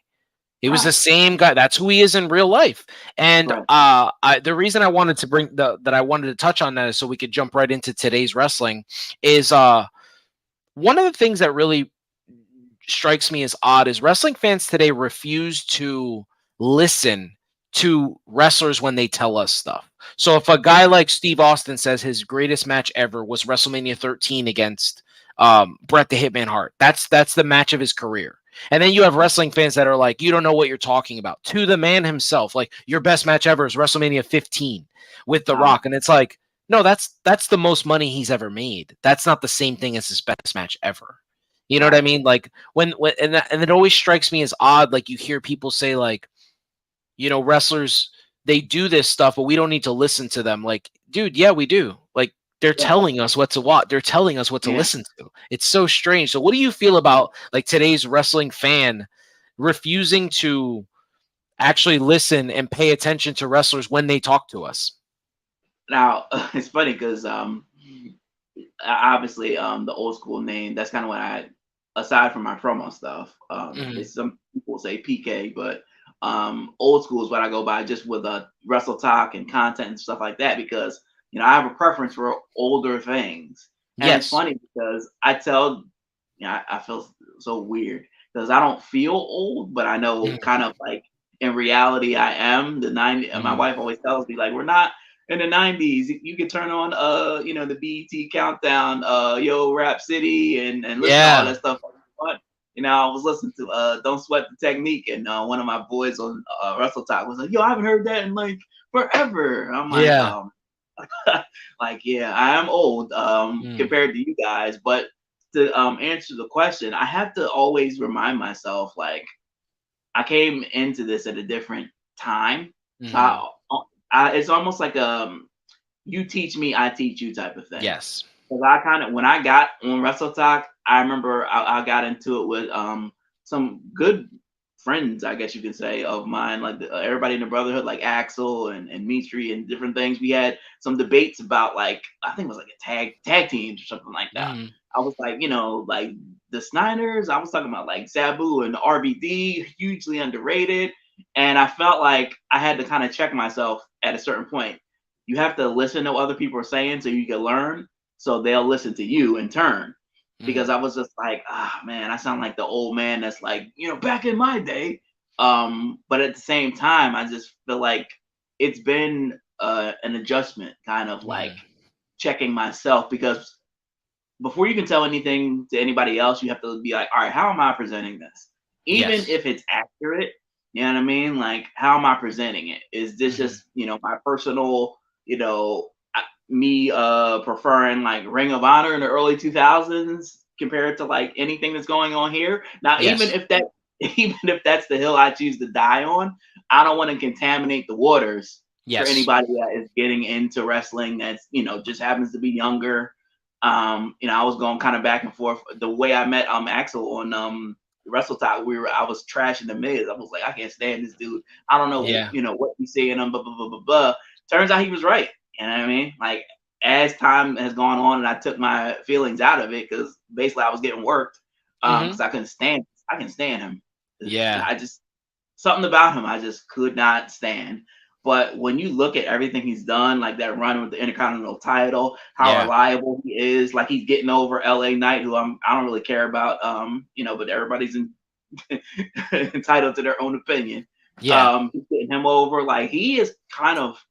He was the same guy. That's who he is in real life. And the reason I wanted to that I wanted to touch on that is so we could jump right into today's wrestling is one of the things that really strikes me as odd is wrestling fans today refuse to listen to wrestlers when they tell us stuff. So if a guy like Steve Austin says his greatest match ever was WrestleMania 13 against Bret the Hitman Hart, that's the match of his career. And then you have wrestling fans that are like, you don't know what you're talking about. To the man himself, like, your best match ever is WrestleMania 15 with The Rock. And it's like, no, that's the most money he's ever made. That's not the same thing as his best match ever. You know what I mean? Like when and it always strikes me as odd. Like you hear people say, like, wrestlers, they do this stuff, but we don't need to listen to them. Like, dude, yeah, we do. Like they're telling us what to watch. They're telling us what to listen to. It's so strange. So what do you feel about like today's wrestling fan refusing to actually listen and pay attention to wrestlers when they talk to us? Now, it's funny because obviously the old school name, that's kind of what I, aside from my promo stuff, some people say PK, but old school is what I go by, just with wrestle talk and content and stuff like that, because I have a preference for older things. And it's funny because I feel so weird because I don't feel old, but I know kind of like in reality I am. The 90s, my wife always tells me, like, we're not in the 90s, you could turn on the BET countdown, Yo Rap City, and listen to all that stuff. But I was listening to Don't Sweat the Technique, and one of my boys on Wrestle Talk was like, yo, I haven't heard that in like forever. I'm like, yeah, I am old compared to you guys, but to answer the question, I have to always remind myself, like, I came into this at a different time. So it's almost like you teach me, I teach you type of thing. Yes. Because when I got on Wrestle Talk, I remember I got into it with some good friends, I guess you could say, of mine, like everybody in the Brotherhood, like Axel and Mitri and different things. We had some debates about, like, I think it was like a tag teams or something like that. I was like, like the Snyders. I was talking about like Sabu and RBD, hugely underrated. And I felt like I had to kind of check myself at a certain point. You have to listen to what other people are saying so you can learn, so they'll listen to you in turn. Because I was just like, man, I sound like the old man that's like, back in my day. But at the same time, I just feel like it's been an adjustment, kind of like checking myself, because before you can tell anything to anybody else, you have to be like, all right, how am I presenting this? Even if it's accurate, you know what I mean? Like, how am I presenting it? Is this just, my personal, me preferring like Ring of Honor in the early 2000s compared to like anything that's going on here? Now, even if that's the hill I choose to die on, I don't want to contaminate the waters for anybody that is getting into wrestling that's, just happens to be younger. I was going kind of back and forth. The way I met Axel on Wrestle Talk, I was trashing the Miz. I was like, I can't stand this dude. I don't know, what he's saying. Blah, blah, blah, blah, blah. Turns out he was right. You know what I mean? Like, as time has gone on and I took my feelings out of it, because basically I was getting worked because I couldn't stand him. Yeah. I just, something about him I just could not stand. But when you look at everything he's done, like that run with the Intercontinental title, how reliable he is, like he's getting over LA Knight, who I don't really care about, but everybody's entitled to their own opinion. He's getting him over. Like, he is kind of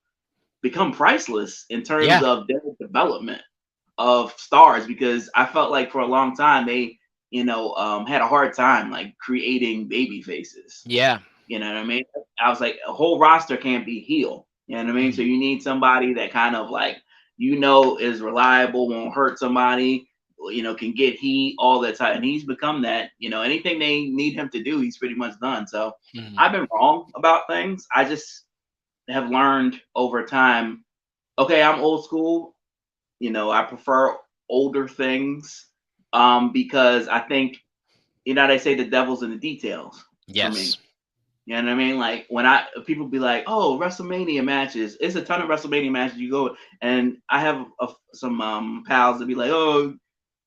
become priceless in terms of their development of stars, because I felt like for a long time they, had a hard time like creating baby faces. Yeah. You know what I mean? I was like, a whole roster can't be heel. You know what I mean? So you need somebody that kind of like, is reliable, won't hurt somebody, can get heat all the time. And he's become that. Anything they need him to do, he's pretty much done. So I've been wrong about things. I just have learned over time, okay, I'm old school. I prefer older things because I think, they say the devil's in the details for me. You know what I mean? Like, when people be like, oh, WrestleMania matches, it's a ton of WrestleMania matches you go, and I have some pals that be like, oh,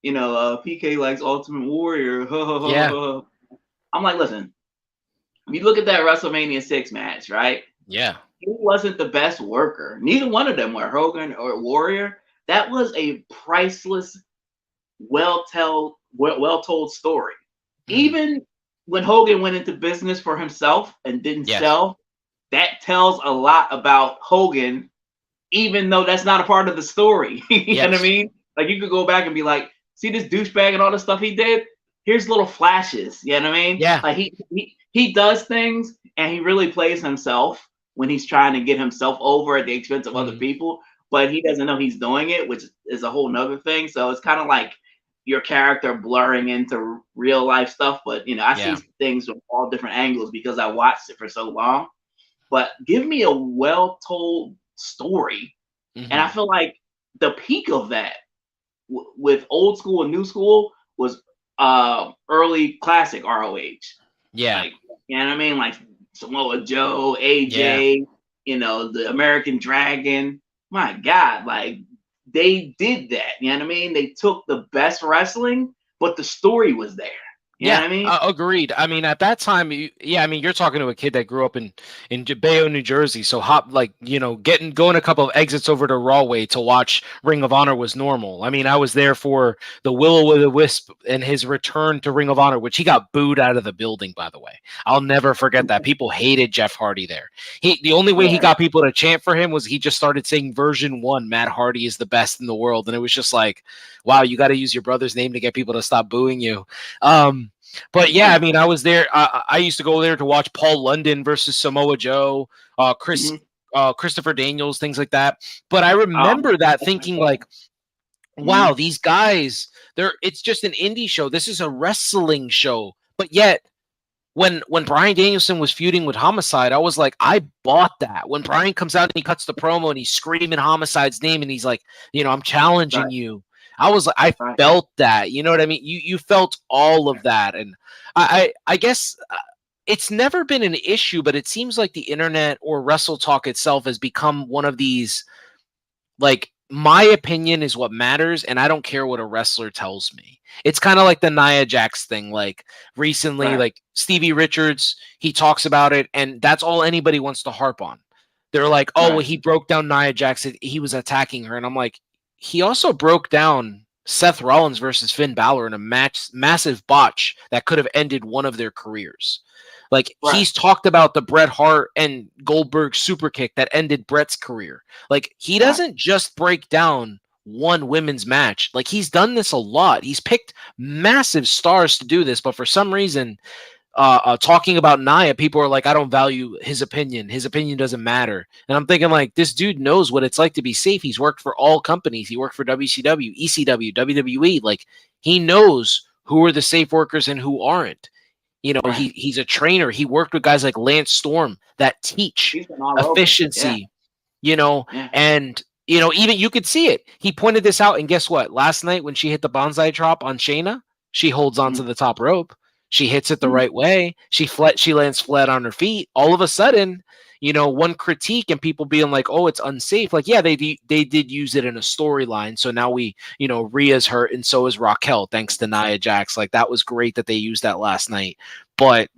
PK likes Ultimate Warrior. I'm like, listen, you look at that WrestleMania 6 match, right? Yeah. He wasn't the best worker. Neither one of them were, Hogan or Warrior. That was a priceless, well-told story. Even when Hogan went into business for himself and didn't sell, that tells a lot about Hogan, even though that's not a part of the story. You know what I mean? Like, you could go back and be like, see this douchebag and all the stuff he did? Here's little flashes. You know what I mean? Yeah. Like, he does things, and he really plays himself when he's trying to get himself over at the expense of other people, but he doesn't know he's doing it, which is a whole nother thing. So it's kind of like your character blurring into real life stuff. But, I see things from all different angles because I watched it for so long. But give me a well-told story. And I feel like the peak of that with old school and new school was early classic ROH. Yeah. Like, you know what I mean? Like Samoa Joe, AJ, the American Dragon. My God, like, they did that. You know what I mean? They took the best wrestling, but the story was there. You know what I mean? Agreed. I mean, at that time, I mean, you're talking to a kid that grew up in Bayonne, New Jersey. So going a couple of exits over to Rawway to watch Ring of Honor was normal. I mean, I was there for the Will-O-Wisp and his return to Ring of Honor, which he got booed out of the building, by the way. I'll never forget that. People hated Jeff Hardy there. The only way he got people to chant for him was he just started saying version 1, Matt Hardy is the best in the world. And it was just like, wow, you got to use your brother's name to get people to stop booing you. But yeah, I mean, I was there. I used to go there to watch Paul London versus Samoa Joe, Christopher Daniels, things like that. But I remember that thinking like, wow, these guys, it's just an indie show. This is a wrestling show. But yet, when Bryan Danielson was feuding with Homicide, I was like, I bought that. When Bryan comes out and he cuts the promo and he's screaming Homicide's name and he's like, I'm challenging you. I was like, I felt that, you know what I mean? You felt all of that. And I guess it's never been an issue, but it seems like the internet or Wrestle Talk itself has become one of these, like, my opinion is what matters. And I don't care what a wrestler tells me. It's kind of like the Nia Jax thing. Like recently, like Stevie Richards, he talks about it and that's all anybody wants to harp on. They're like, oh, well, he broke down Nia Jax. He was attacking her. And I'm like, he also broke down Seth Rollins versus Finn Balor in a massive botch that could have ended one of their careers. Like he's talked about the Bret Hart and Goldberg super kick that ended Bret's career. Like he doesn't just break down one women's match. Like he's done this a lot. He's picked massive stars to do this, but for some reason, talking about Nia, people are like, I don't value his opinion. His opinion doesn't matter. And I'm thinking like, this dude knows what it's like to be safe. He's worked for all companies. He worked for WCW, ECW, WWE. Like he knows who are the safe workers and who aren't. He's a trainer. He worked with guys like Lance Storm that teach efficiency, and even you could see it. He pointed this out. And guess what? Last night when she hit the bonsai drop on Shayna, she holds onto the top rope. She hits it the right way. She lands flat on her feet. All of a sudden, one critique and people being like, "Oh, it's unsafe." Like, yeah, they did use it in a storyline. So now Rhea's hurt and so is Raquel, thanks to Nia Jax. Like that was great that they used that last night. But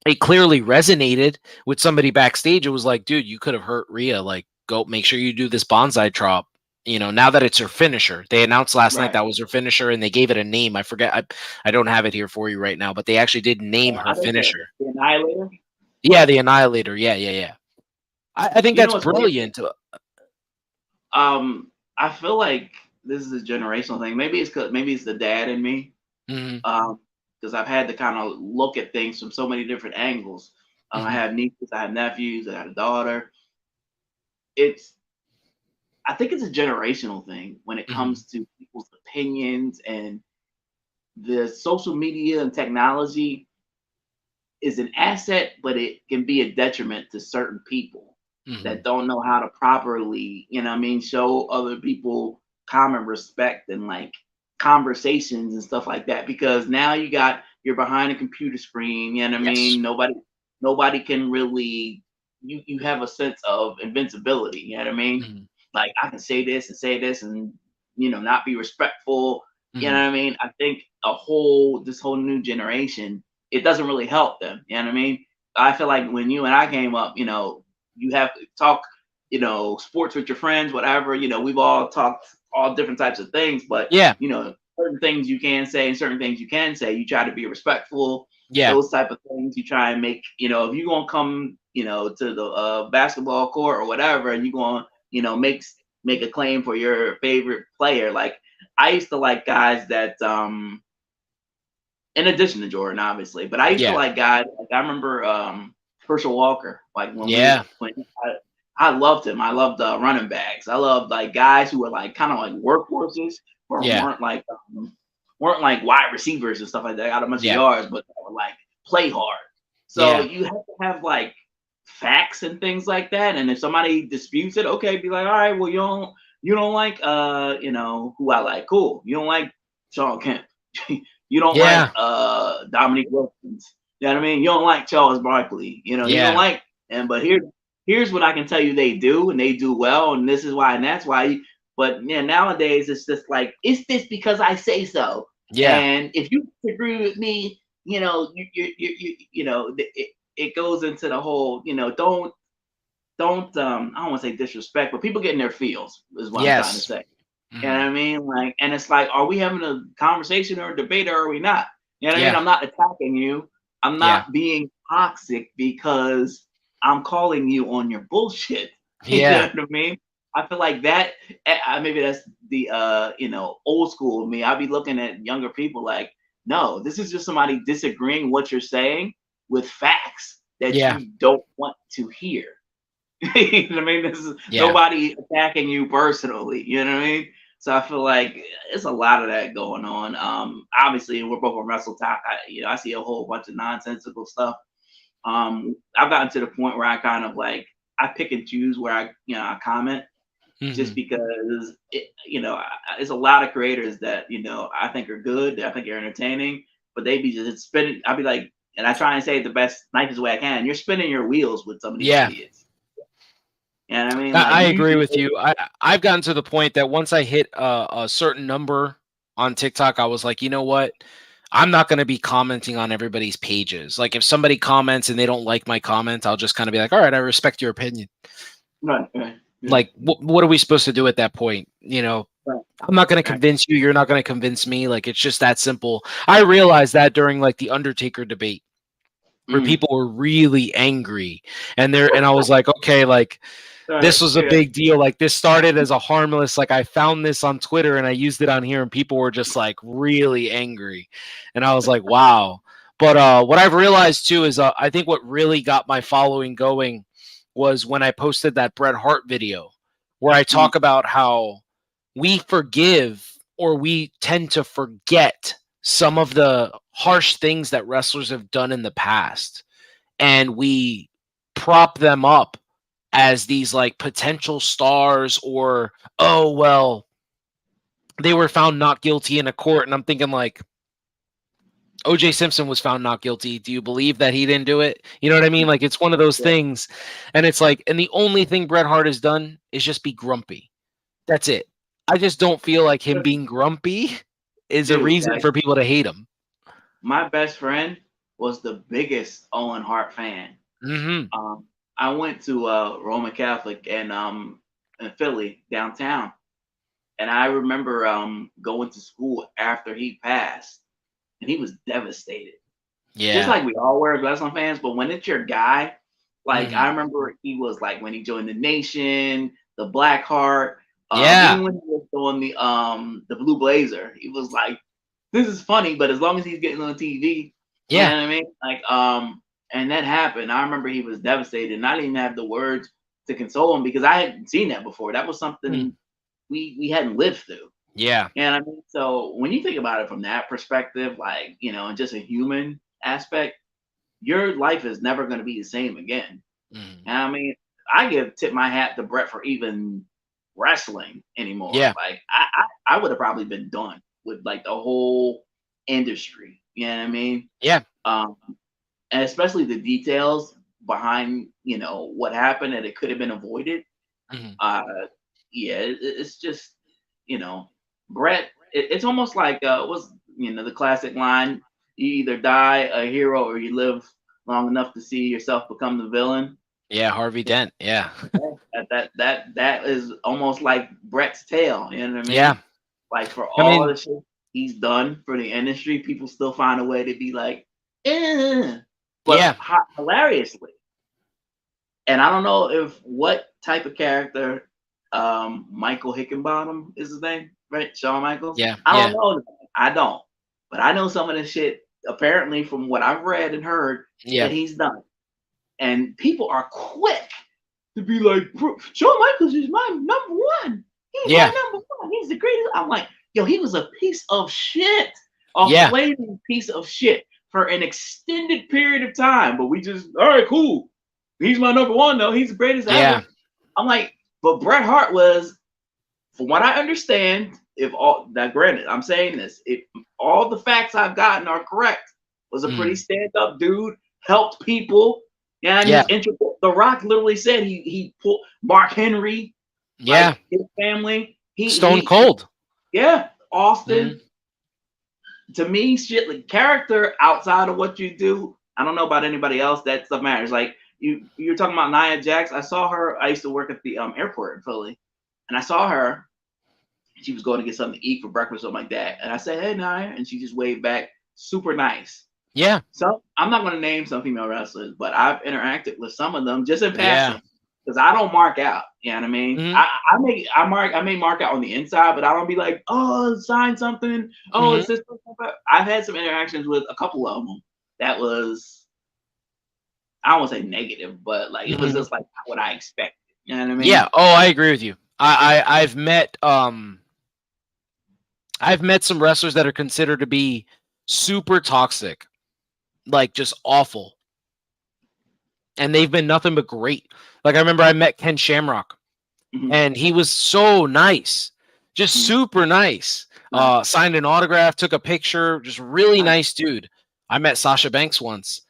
it clearly resonated with somebody backstage. It was like, dude, you could have hurt Rhea. Like, go make sure you do this bonsai drop. Now that it's her finisher. They announced last night that was her finisher and they gave it a name. I forget. I don't have it here for you right now, but they actually did name her finisher. The Annihilator? Yeah, the Annihilator. Yeah. I think that's brilliant. I feel like this is a generational thing. Maybe it's the dad in me. Because I've had to kind of look at things from so many different angles. I have nieces, I have nephews, I have a daughter. I think it's a generational thing when it comes to people's opinions, and the social media and technology is an asset, but it can be a detriment to certain people that don't know how to properly, show other people common respect and like conversations and stuff like that. Because now you're behind a computer screen, you know what I mean? Nobody can really, you have a sense of invincibility, you know what I mean? Like I can say this and not be respectful. You know what I mean? I think this whole new generation, it doesn't really help them. You know what I mean? I feel like when you and I came up, you have to talk, sports with your friends, whatever. We've all talked all different types of things, but certain things you can say and certain things you can say. You try to be respectful. Those type of things you try and make. If you're gonna come, to the basketball court or whatever, and you're gonna make a claim for your favorite player. Like I used to like guys that in addition to Jordan, obviously, but I used to like guys like I remember Herschel Walker. Like when I loved him. I loved running backs. I loved like guys who were like kind of like workhorses or weren't like wide receivers and stuff like that. Got a bunch of yards, but they were like play hard. So you have to have like facts and things like that. And if somebody disputes it, okay, be like, all right, well, you don't like who I like. Cool. You don't like Sean Kemp. You don't like Dominique Wilkins. You know what I mean? You don't like Charles Barkley. You don't like but here's what I can tell you they do, and they do well, and this is why and that's why. But nowadays it's just like, it's this because I say so. Yeah. And if you disagree with me, you know, it goes into the whole, don't I don't want to say disrespect, but people getting their feels is what I'm trying to Yes. say. You know what I mean? Like, and it's like, are we having a conversation or a debate, or are we not? You know what I mean? I'm not attacking you. I'm not being toxic because I'm calling you on your bullshit. You know what I mean? I feel like that maybe that's the old school of me. I'll be looking at younger people like, no, this is just somebody disagreeing what you're saying with facts that you don't want to hear. You know what I mean? This is nobody attacking you personally. You know what I mean? So I feel like it's a lot of that going on. Obviously, we're both on Wrestle Talk. I see a whole bunch of nonsensical stuff. I've gotten to the point where I kind of like I pick and choose where I comment, just because it's a lot of creators that I think are good, that I think are entertaining, but they be just spinning. I'll be like, and I try and say it the best, nicest way I can. You're spinning your wheels with some of these idiots. You know what I mean? Like, I agree with you. I've gotten to the point that once I hit a certain number on TikTok, I was like, you know what? I'm not going to be commenting on everybody's pages. Like, if somebody comments and they don't like my comment, I'll just kind of be like, all right, I respect your opinion. Right. Like, what are we supposed to do at that point? I'm not going to convince you. You're not going to convince me. Like, it's just that simple. I realized that during like the Undertaker debate, where people were really angry, and I was like, okay, like, this was a big deal. Like, this started as a harmless, like, I found this on Twitter and I used it on here, and people were just like really angry. And I was like, wow. But what I've realized too is I think what really got my following going was when I posted that Bret Hart video where I talk about how we forgive, or we tend to forget, some of the harsh things that wrestlers have done in the past, and we prop them up as these like potential stars, or, oh, well, they were found not guilty in a court. And I'm thinking, like, OJ Simpson was found not guilty. Do you believe that he didn't do it? You know what I mean? Like, it's one of those things. And it's like, and the only thing Bret Hart has done is just be grumpy. That's it. I just don't feel like him being grumpy is a reason for people to hate him. My best friend was the biggest Owen Hart fan. I went to Roman Catholic in Philly, downtown, and I remember going to school after he passed, and he was devastated. Yeah, just like we all were as wrestling fans. But when it's your guy, like I remember he was like when he joined the Nation, the Black Heart, even when he was on the Blue Blazer, he was like, "This is funny," but as long as he's getting on TV, you know what I mean? Like and that happened. I remember he was devastated, and I didn't even have the words to console him because I hadn't seen that before. That was something we hadn't lived through. Yeah. And I mean, so when you think about it from that perspective, like, and just a human aspect, your life is never going to be the same again. And I mean, I tip my hat to Bret for even wrestling anymore. Yeah. Like I would have probably been done with like the whole industry. You know what I mean? Yeah. And especially the details behind, what happened, and it could have been avoided. It's just, Bret, it's almost like the classic line, you either die a hero or you live long enough to see yourself become the villain. Yeah, Harvey Dent. Yeah. that is almost like Bret's tale. You know what I mean? Yeah. Like, for all the shit he's done for the industry, people still find a way to be like, but hilariously. And I don't know what type of character Michael Hickenbottom is his name, right? Shawn Michaels. Yeah. I don't know. I don't. But I know some of the shit, apparently, from what I've read and heard, that he's done. And people are quick to be like, Shawn Michaels is my number one. He's my number one. He's the greatest. I'm like, yo, he was a piece of shit. A flaming piece of shit for an extended period of time. But we just, all right, cool. He's my number one, though. He's the greatest ever. I'm like, but Bret Hart was, from what I understand, granted, I'm saying this, if all the facts I've gotten are correct, was a pretty stand-up dude, helped people. The Rock literally said he pulled Mark Henry, his family. Stone Cold. Austin. to me, shit like character outside of what you do. I don't know about anybody else. That stuff matters. Like you're talking about Nia Jax. I saw her. I used to work at the airport in Philly, and I saw her. She was going to get something to eat for breakfast, something like that. And I said, "Hey, Nia," and she just waved back, super nice. Yeah. So I'm not going to name some female wrestlers, but I've interacted with some of them just in passing because I don't mark out. You know what I mean? I may mark out on the inside, but I don't be like, oh, sign something. Oh, is this? I've had some interactions with a couple of them that was, I don't want to say negative, but like it was just like what I expected. You know what I mean? Yeah. Oh, I agree with you. I've met some wrestlers that are considered to be super toxic, like just awful, and they've been nothing but great. Like I remember I met Ken Shamrock, and he was so nice, just super nice. Signed an autograph, took a picture, just really nice dude. I met Sasha Banks once.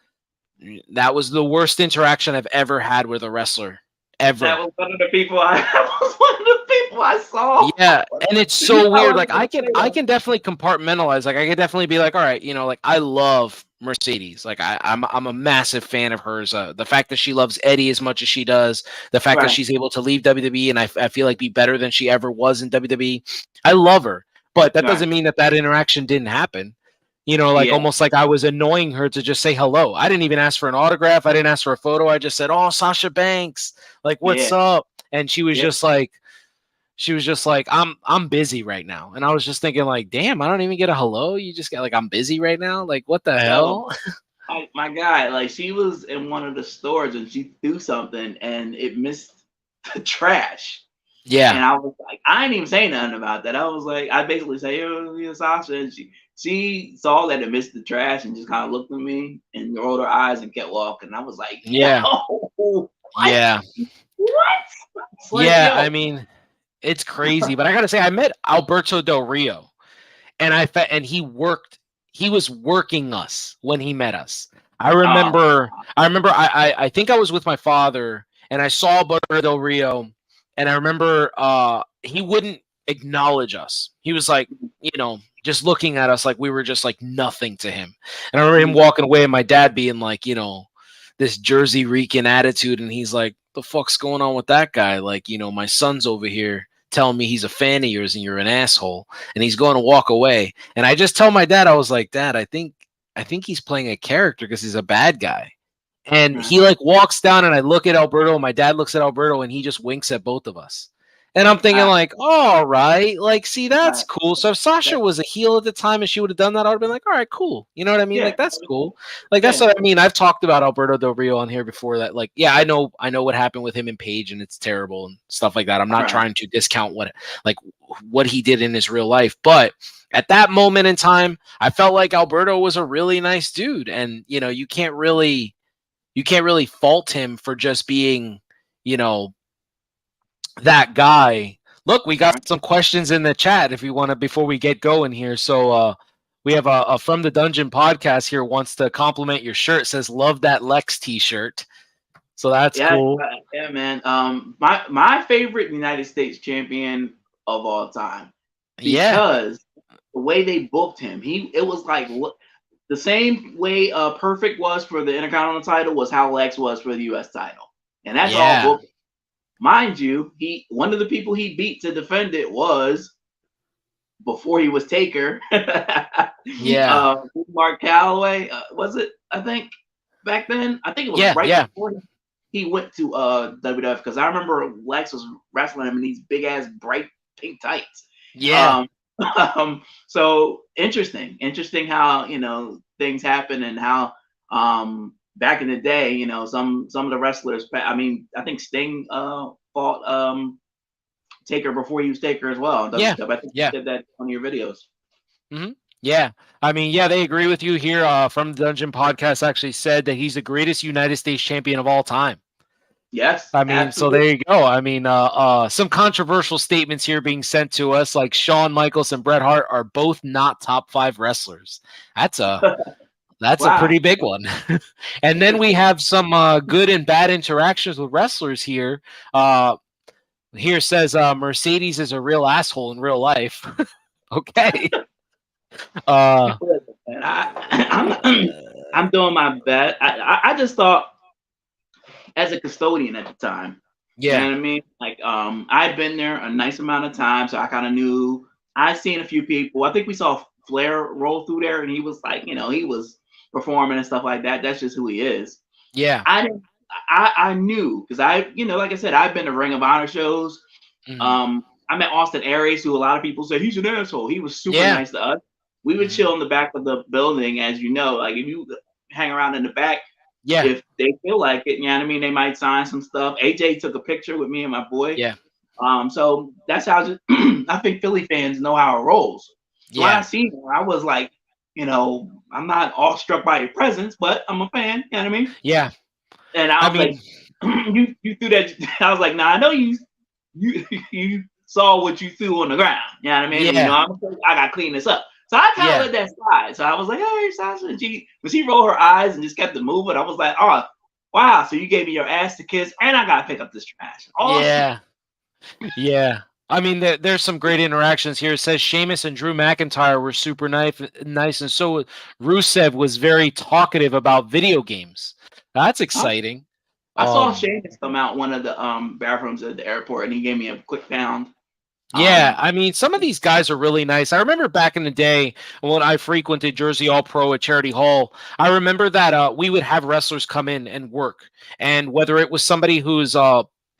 That was the worst interaction I've ever had with a wrestler. Ever. That was one of the people I saw. Yeah, and it's so weird. Like I can definitely compartmentalize. Like I can definitely be like, all right, like I love Mercedes. Like I'm a massive fan of hers. The fact that she loves Eddie as much as she does, the fact that she's able to leave WWE and I feel like be better than she ever was in WWE. I love her, but that doesn't mean that interaction didn't happen. Almost like I was annoying her to just say hello. I didn't even ask for an autograph. I didn't ask for a photo. I just said, "Oh, Sasha Banks, like what's up?" And she was just like, I'm busy right now. And I was just thinking like, damn, I don't even get a hello. You just got like, I'm busy right now. Like, what the hell? My guy, like she was in one of the stores and she threw something and it missed the trash. Yeah. And I was like, I ain't even saying nothing about that. I was like, I basically say, "Yo, Sasha," and she saw that it missed the trash and just kind of looked at me and rolled her eyes and kept walking. I was like, no, what? Yeah. What? Like, yeah, I mean, it's crazy. But I gotta say, I met Alberto Del Rio, and he was working us when he met us. I remember I think I was with my father and I saw Alberto Del Rio, and I remember he wouldn't acknowledge us. He was like, just looking at us like we were just like nothing to him. And I remember him walking away and my dad being like, this Jersey Rican attitude. And he's like, the fuck's going on with that guy? Like, my son's over here telling me he's a fan of yours and you're an asshole. And he's going to walk away. And I just tell my dad, I was like, Dad, I think he's playing a character because he's a bad guy. And he like walks down and I look at Alberto and my dad looks at Alberto and he just winks at both of us. And I'm thinking like, all right, like, see, that's cool. So if Sasha was a heel at the time and she would have done that, I would have been like, all right, cool. You know what I mean? Like, that's cool. Like, that's what I mean. I've talked about Alberto Del Rio on here before that. Like, yeah, I know what happened with him and Paige and it's terrible and stuff like that. I'm not trying to discount what he did in his real life. But at that moment in time, I felt like Alberto was a really nice dude. And, you can't really fault him for just being, that guy. Look, we got some questions in the chat if you want to before we get going here. So we have a From the Dungeon podcast here wants to compliment your shirt. It says love that Lex t-shirt. So that's cool. Yeah, man. My favorite United States champion of all time. Because the way they booked him, it was like the same way Perfect was for the Intercontinental title was how Lex was for the US title. And that's all booked. Mind you, one of the people he beat to defend it was before he was Taker. Mark Calloway, was it? I think back then. I think it was before he went to WWF because I remember Lex was wrestling him in these big ass bright pink tights. Yeah. So interesting how things happen and how back in the day, some of the wrestlers. I mean, I think Sting fought Taker before he was Taker as well. I think you did that on your videos. Mm-hmm. Yeah, I mean, they agree with you here. From the Dungeon podcast actually said that he's the greatest United States champion of all time. Yes, I mean, absolutely. So there you go. I mean, some controversial statements here being sent to us, like Shawn Michaels and Bret Hart are both not top 5 wrestlers. That's a pretty big one. And then we have some good and bad interactions with wrestlers here. Here says Mercedes is a real asshole in real life. Okay. I'm doing my best. I just thought, as a custodian at the time, you know what I mean? Like, I'd been there a nice amount of time, so I kind of knew. I'd seen a few people. I think we saw Flair roll through there, and he was like, he was performing and stuff like that. That's just who he is. Yeah. I didn't. I knew, because like I said, I've been to Ring of Honor shows. I met Austin Aries, who a lot of people say he's an asshole. He was super nice to us. We would chill in the back of the building, as you know. Like, if you hang around in the back, if they feel like it, you know what I mean, they might sign some stuff. AJ took a picture with me and my boy. So that's how I think Philly fans know how it rolls. So when I seen him, I was like, I'm not awestruck by your presence, but I'm a fan. You know what I mean? Yeah. And I was like, you threw that. I was like, nah, I know you saw what you threw on the ground. You know what I mean? Yeah. I got to clean this up. So I kind of let that slide. So I was like, hey, Sasha. And she rolled her eyes and just kept it moving. I was like, oh, wow. So you gave me your ass to kiss, and I got to pick up this trash. Awesome. Yeah. I mean, there's some great interactions here. It says Sheamus and Drew McIntyre were super nice, and so Rusev was very talkative about video games. That's exciting. I saw Sheamus come out one of the bathrooms at the airport, and he gave me a quick pound. Yeah, I mean, some of these guys are really nice. I remember back in the day when I frequented Jersey All Pro at Charity Hall, I remember that we would have wrestlers come in and work. And whether it was somebody who's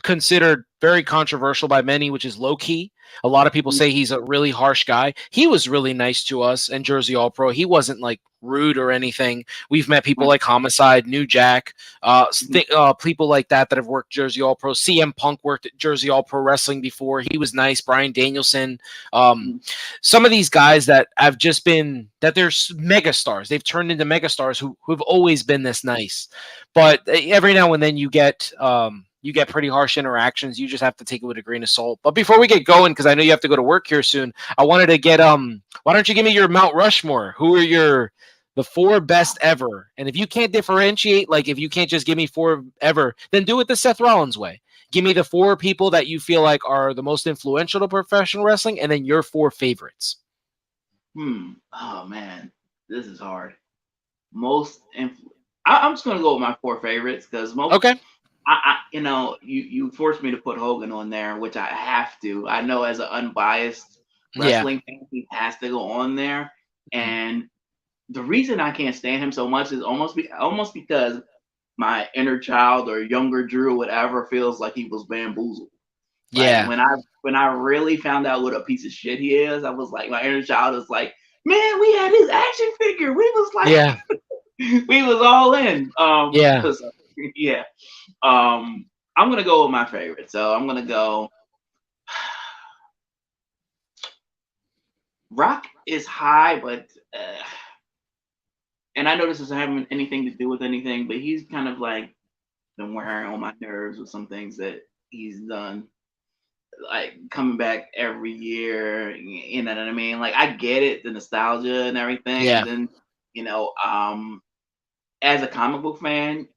considered very controversial by many, which is Low Key. A lot of people say he's a really harsh guy. He was really nice to us and Jersey All Pro. He wasn't like rude or anything. We've met people like Homicide, New Jack, people like that have worked Jersey All Pro. CM Punk worked at Jersey All Pro Wrestling before. He was nice. Bryan Danielson. Some of these guys that have just been, that they're megastars. They've turned into megastars who've always been this nice. But every now and then you get pretty harsh interactions. You just have to take it with a grain of salt. But before we get going, because I know you have to go to work here soon, I wanted to get why don't you give me your Mount Rushmore? Who are the 4 best ever? And if you can't differentiate, like if you can't just give me 4 ever, then do it the Seth Rollins way. Give me the 4 people that you feel like are the most influential to professional wrestling, and then your 4 favorites. Oh man, this is hard. I'm just gonna go with my 4 favorites, because most. Okay. You forced me to put Hogan on there, which I have to. I know, as an unbiased wrestling fan, he has to go on there. And the reason I can't stand him so much is almost because my inner child or younger Drew, whatever, feels like he was bamboozled. Yeah. Like, when I really found out what a piece of shit he is, I was like, my inner child is like, man, we had his action figure. We was like, we was all in. I'm gonna go with my favorite. So I'm gonna go. Rock is high, but and I know this doesn't have anything to do with anything, but he's kind of like been wearing on my nerves with some things that he's done, like coming back every year. You know what I mean? Like, I get it, the nostalgia and everything. Yeah. And then, as a comic book fan,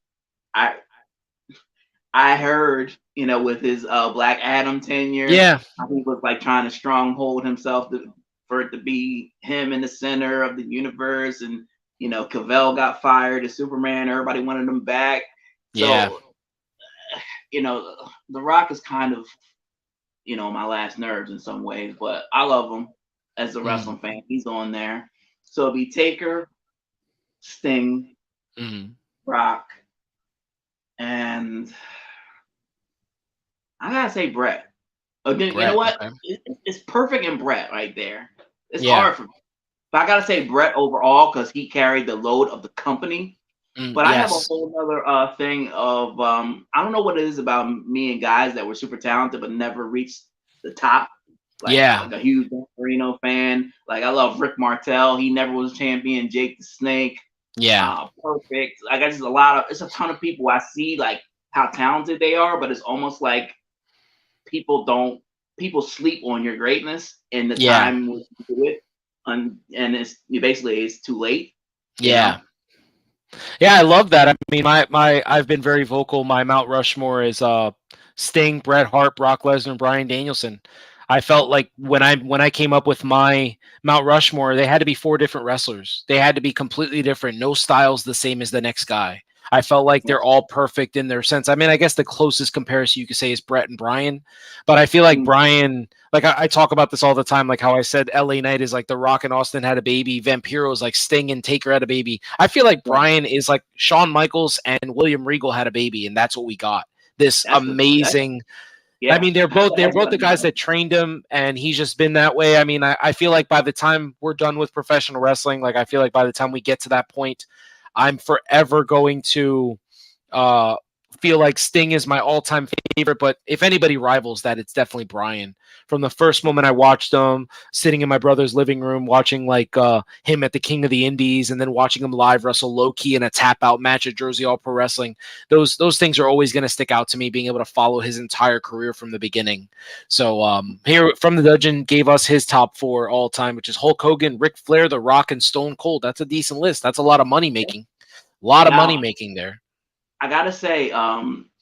I heard, with his Black Adam tenure, how he was like trying to stronghold himself for it to be him in the center of the universe, and Cavell got fired as Superman. Everybody wanted him back. So, The Rock is kind of, my last nerves in some ways, but I love him as a wrestling fan. He's on there. So it'll be Taker, Sting, Rock, and I gotta say Bret. Again, you know what? Okay. It's perfect in Bret right there. It's hard for me. But I gotta say Bret overall, because he carried the load of the company. But I have a whole other thing of I don't know what it is about me and guys that were super talented but never reached the top. Like a huge Marino fan. Like, I love Rick Martel. He never was champion. Jake the Snake. Perfect. Like, it's a ton of people I see, like, how talented they are, but it's almost like people sleep on your greatness in the time when you do it, and it's too late. Yeah, I love that. I mean, I've been very vocal. My Mount Rushmore is Sting, Bret Hart, Brock Lesnar, and Bryan Danielson. I felt like when I came up with my Mount Rushmore, they had to be 4 different wrestlers. They had to be completely different. No styles the same as the next guy. I felt like they're all perfect in their sense. I mean, I guess the closest comparison you could say is Bret and Bryan, but I feel like Bryan, like I talk about this all the time, like how I said LA Knight is like The Rock and Austin had a baby, Vampiro is like Sting and Taker had a baby. I feel like Bryan is like Shawn Michaels and William Regal had a baby, and that's what we got. This amazing. I mean, they're both the guys that trained him, and he's just been that way. I mean, I feel like by the time we're done with professional wrestling, like I feel like by the time we get to that point, I'm forever going to feel like Sting is my all-time favorite. But if anybody rivals that, it's definitely Bryan. From the first moment I watched him, sitting in my brother's living room, watching like him at the King of the Indies, and then watching him live wrestle low-key in a tap-out match at Jersey All Pro Wrestling. Those things are always going to stick out to me, being able to follow his entire career from the beginning. So here from the Dungeon gave us his top 4 all-time, which is Hulk Hogan, Ric Flair, The Rock, and Stone Cold. That's a decent list. That's a lot of money making. A lot of money making there. I gotta say,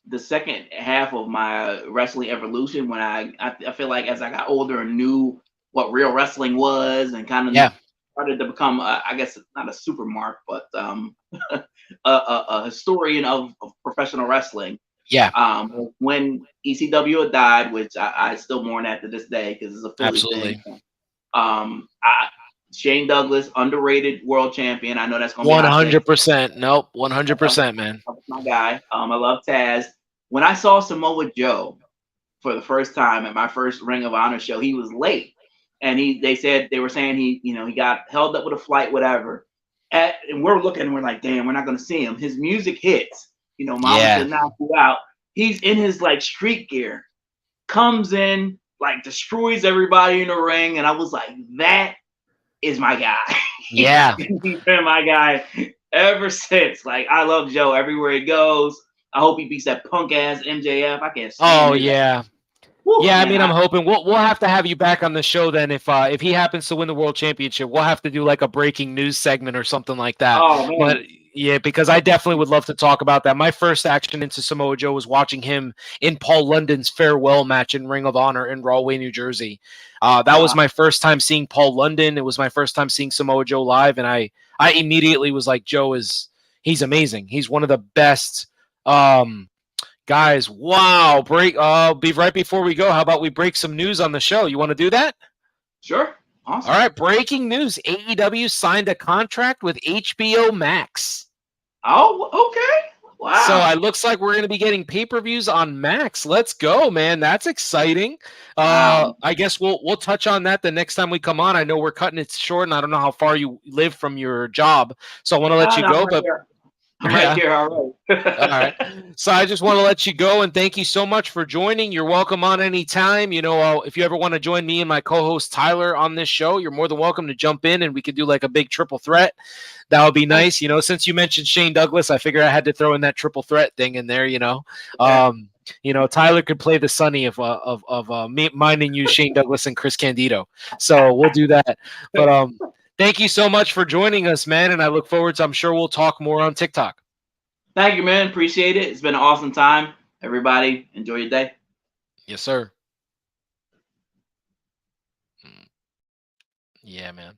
the second half of my wrestling evolution, when I feel like as I got older and knew what real wrestling was, and kind of started to become, I guess not a super mark, but a historian of professional wrestling. Yeah. When ECW had died, which I still mourn at to this day because it's a Philly thing. Shane Douglas, underrated world champion. I know that's going to be 100%. Nope, 100%, man. My guy. I love Taz. When I saw Samoa Joe for the first time at my first Ring of Honor show, he was late, and they were saying he got held up with a flight, whatever. And we're looking, and we're like, damn, we're not going to see him. His music hits. Mama Should Knock You Out. He's in his like street gear, comes in, like destroys everybody in the ring, and I was like, that is my guy. Yeah. He's been my guy ever since. Like, I love Joe everywhere he goes. I hope he beats that punk ass MJF. I can't stand Oh, yeah. Woo, yeah, man, I mean, I'm hoping we'll have to have you back on the show then if he happens to win the world championship. We'll have to do like a breaking news segment or something like that. Oh, man. But yeah, because I definitely would love to talk about that. My first action into Samoa Joe was watching him in Paul London's farewell match in Ring of Honor in Rahway, New Jersey. That was my first time seeing Paul London. It was my first time seeing Samoa Joe live, and I immediately was like, he's amazing. He's one of the best guys. Wow. Be right before we go. How about we break some news on the show? You want to do that? Sure. Awesome. All right. Breaking news. AEW signed a contract with HBO Max. Oh, okay. Wow. So it looks like we're going to be getting pay-per-views on Max. Let's go, man. That's exciting. I guess we'll touch on that the next time we come on. I know we're cutting it short, and I don't know how far you live from your job, so I want to let you go. But I'm right here already. All right. So I just want to let you go, and thank you so much for joining. You're welcome on any time. If you ever want to join me and my co-host Tyler on this show, you're more than welcome to jump in, and we could do like a big triple threat. That would be nice. Since you mentioned Shane Douglas, I figured I had to throw in that triple threat thing in there. Tyler could play the Sonny of mine and you, Shane Douglas and Chris Candido. So we'll do that. But thank you so much for joining us, man, and I look forward to, I'm sure we'll talk more on TikTok. Thank you, man. Appreciate it. It's been an awesome time. Everybody, enjoy your day. Yes, sir. Yeah, man.